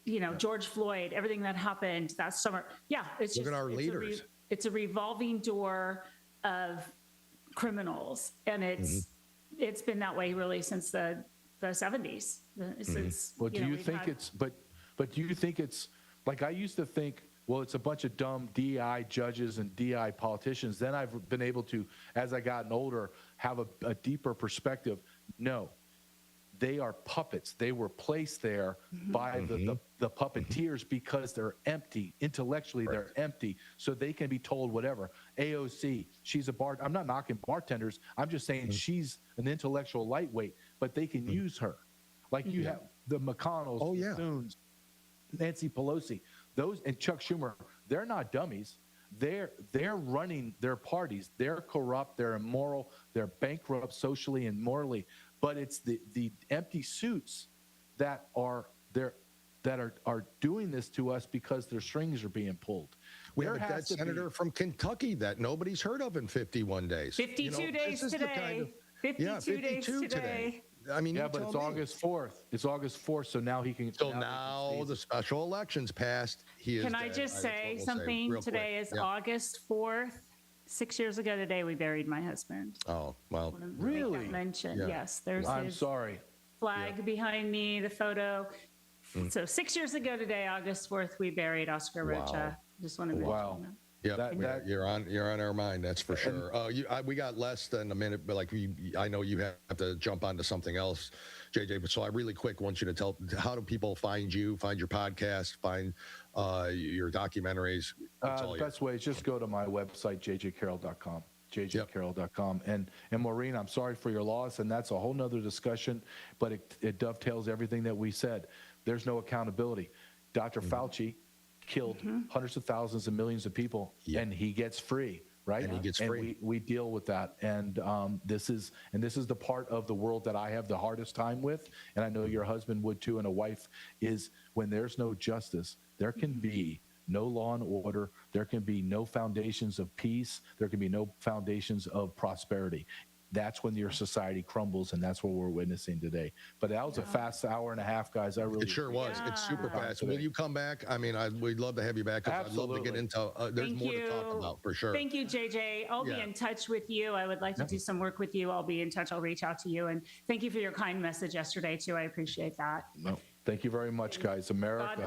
You know, George Floyd. Everything that happened that summer. Yeah, it's look at our leaders. It's a revolving door of criminals, and it's been that way really since the 70s. Since well, do you think it's but do you think it's like I used to think? Well, it's a bunch of dumb DI judges and DI politicians. Then I've been able to, as I gotten older, have a deeper perspective. No, they are puppets. They were placed there by the puppeteers because they're empty. Intellectually, they're empty. So they can be told whatever. AOC, she's a I'm not knocking bartenders. I'm just saying she's an intellectual lightweight, but they can use her. Like you have the McConnells, the Thoones, Nancy Pelosi. those and Chuck Schumer, they're not dummies. They're running their parties. They're corrupt. They're immoral. They're bankrupt socially and morally. But it's the empty suits that are doing this to us because their strings are being pulled. We have a dead senator from Kentucky that nobody's heard of in 51 days. 52 days today. 52 days today. I mean, yeah, but it's August 4th. It's August 4th, so now he can. So now the special elections passed. He is. Can I just say something? Today is August 4th. 6 years ago today, we buried my husband. Oh, well. Really? Mentioned. Yeah. Yes. There's I'm his sorry. flag behind me, the photo. So 6 years ago today, August 4th, we buried Oscar Rocha. Just want to mention that. Yeah, you're on our mind. That's for sure. We got less than a minute, but I know you have to jump onto something else, JJ. But so I really quick want you to tell, how do people find you, find your podcast, find your documentaries? The best way is just go to my website, jjcarroll.com. jjcarroll.com. And Maureen, I'm sorry for your loss, and that's a whole nother discussion, but it dovetails everything that we said. There's no accountability. Dr. Fauci killed hundreds of thousands and millions of people, and he gets free, right? And he gets free. We deal with that, and this is the part of the world that I have the hardest time with, and I know your husband would too, and a wife, is when there's no justice, there can be no law and order, there can be no foundations of peace, there can be no foundations of prosperity. That's when your society crumbles, and that's what we're witnessing today. But that was a fast hour and a half, guys. It sure was. It's super fast. Will you come back? I mean, we'd love to have you back. I'd love to get into. There's more to talk about for sure. Thank you, JJ. I'll be in touch with you. I would like to do some work with you. I'll be in touch. I'll reach out to you. And thank you for your kind message yesterday too. I appreciate that. No, thank you very much, guys. America.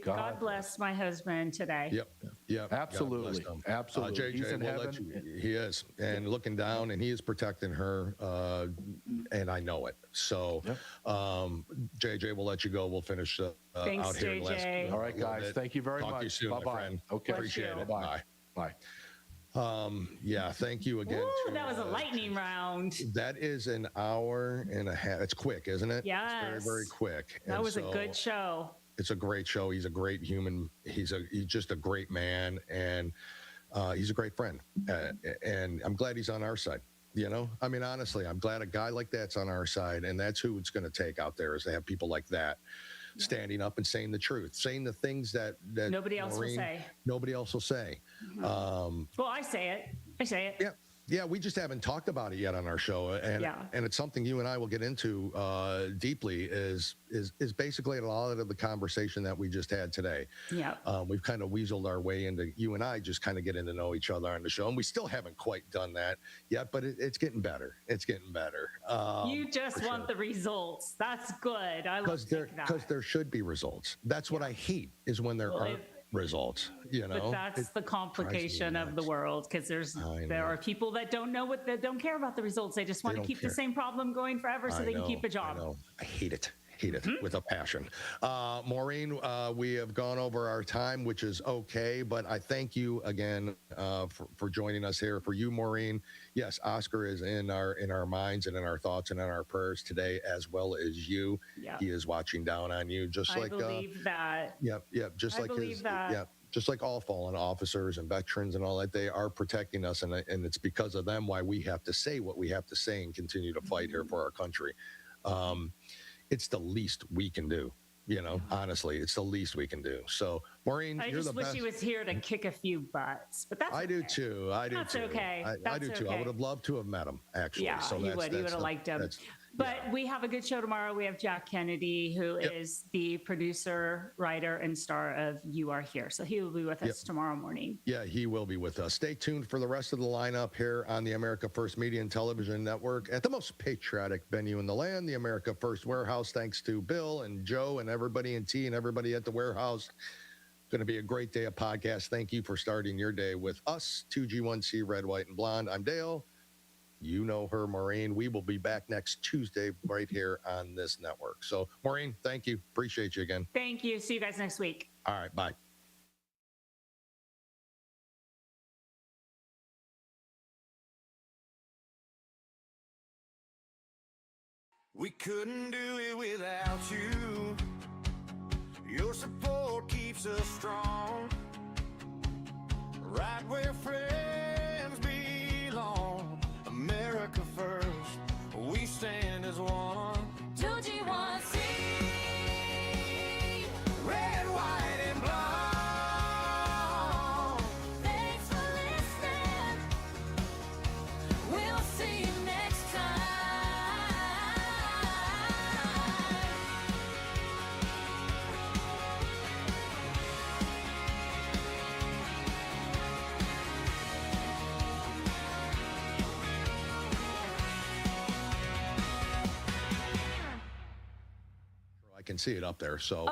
God bless my husband today. Yep. Absolutely. Absolutely. JJ, he is, and looking down, and he is protecting her, and I know it. So, JJ, we'll let you go. We'll finish Thanks, out here. JJ. All right, guys. Thank you very much. Talk to you soon, Bye-bye. my friend. Okay. Appreciate it. Bye. Bye. Thank you again. That was a lightning round. That is an hour and a half. It's quick, isn't it? Yes. It's very, very quick. That was a good show. It's a great show. He's a great human. He's just a great man, and he's a great friend. And I'm glad he's on our side. You know, I mean, honestly, I'm glad a guy like that's on our side, and that's who it's going to take out there, is to have people like that standing up and saying the truth, saying the things that nobody else will say. Nobody else will say. Well, I say it. Yeah, we just haven't talked about it yet on our show, and it's something you and I will get into deeply. Is basically a lot of the conversation that we just had today. Yeah, we've kind of weaseled our way into you and I just kind of getting to know each other on the show, and we still haven't quite done that yet, but it's getting better. It's getting better. You just want the results. That's good. I love that. Because there should be results. That's what I hate, is when there aren't results, you know. But that's the complication of the world, because there are people that don't care about the results. They just want to keep the same problem going forever so they can keep a job. I hate it with a passion. Maureen, we have gone over our time, which is okay, but I thank you again for joining us here. For you, Maureen, yes, Oscar is in our minds and in our thoughts and in our prayers today, as well as you. Yeah. He is watching down on you, just like I believe that. Yep, just like just like all fallen officers and veterans and all that, they are protecting us, and it's because of them why we have to say what we have to say and continue to fight here for our country. It's the least we can do, you know. Honestly, it's the least we can do. So, Maureen, you're the best. I just wish he was here to kick a few butts, but that's I do too. That's okay. I do too. I would have loved to have met him, actually. Yeah, so he would have liked him. But we have a good show tomorrow. We have Jack Kennedy, who is the producer, writer, and star of You Are Here. So he will be with us tomorrow morning. Yeah, he will be with us. Stay tuned for the rest of the lineup here on the America First Media and Television Network at the most patriotic venue in the land, the America First Warehouse. Thanks to Bill and Joe and everybody in T and everybody at the warehouse. Going to be a great day of podcast. Thank you for starting your day with us, 2G1C, Red, White, and Blonde. I'm Dale. You know her, Maureen. We will be back next Tuesday right here on this network. So, Maureen, thank you. Appreciate you again. Thank you. See you guys next week. All right. Bye. We couldn't do it without you. Your support keeps us strong, right where friends belong. America first, we stand as one. 2G1C, red, white, and blonde. Thanks for listening. We'll see you next time. I can see it up there. So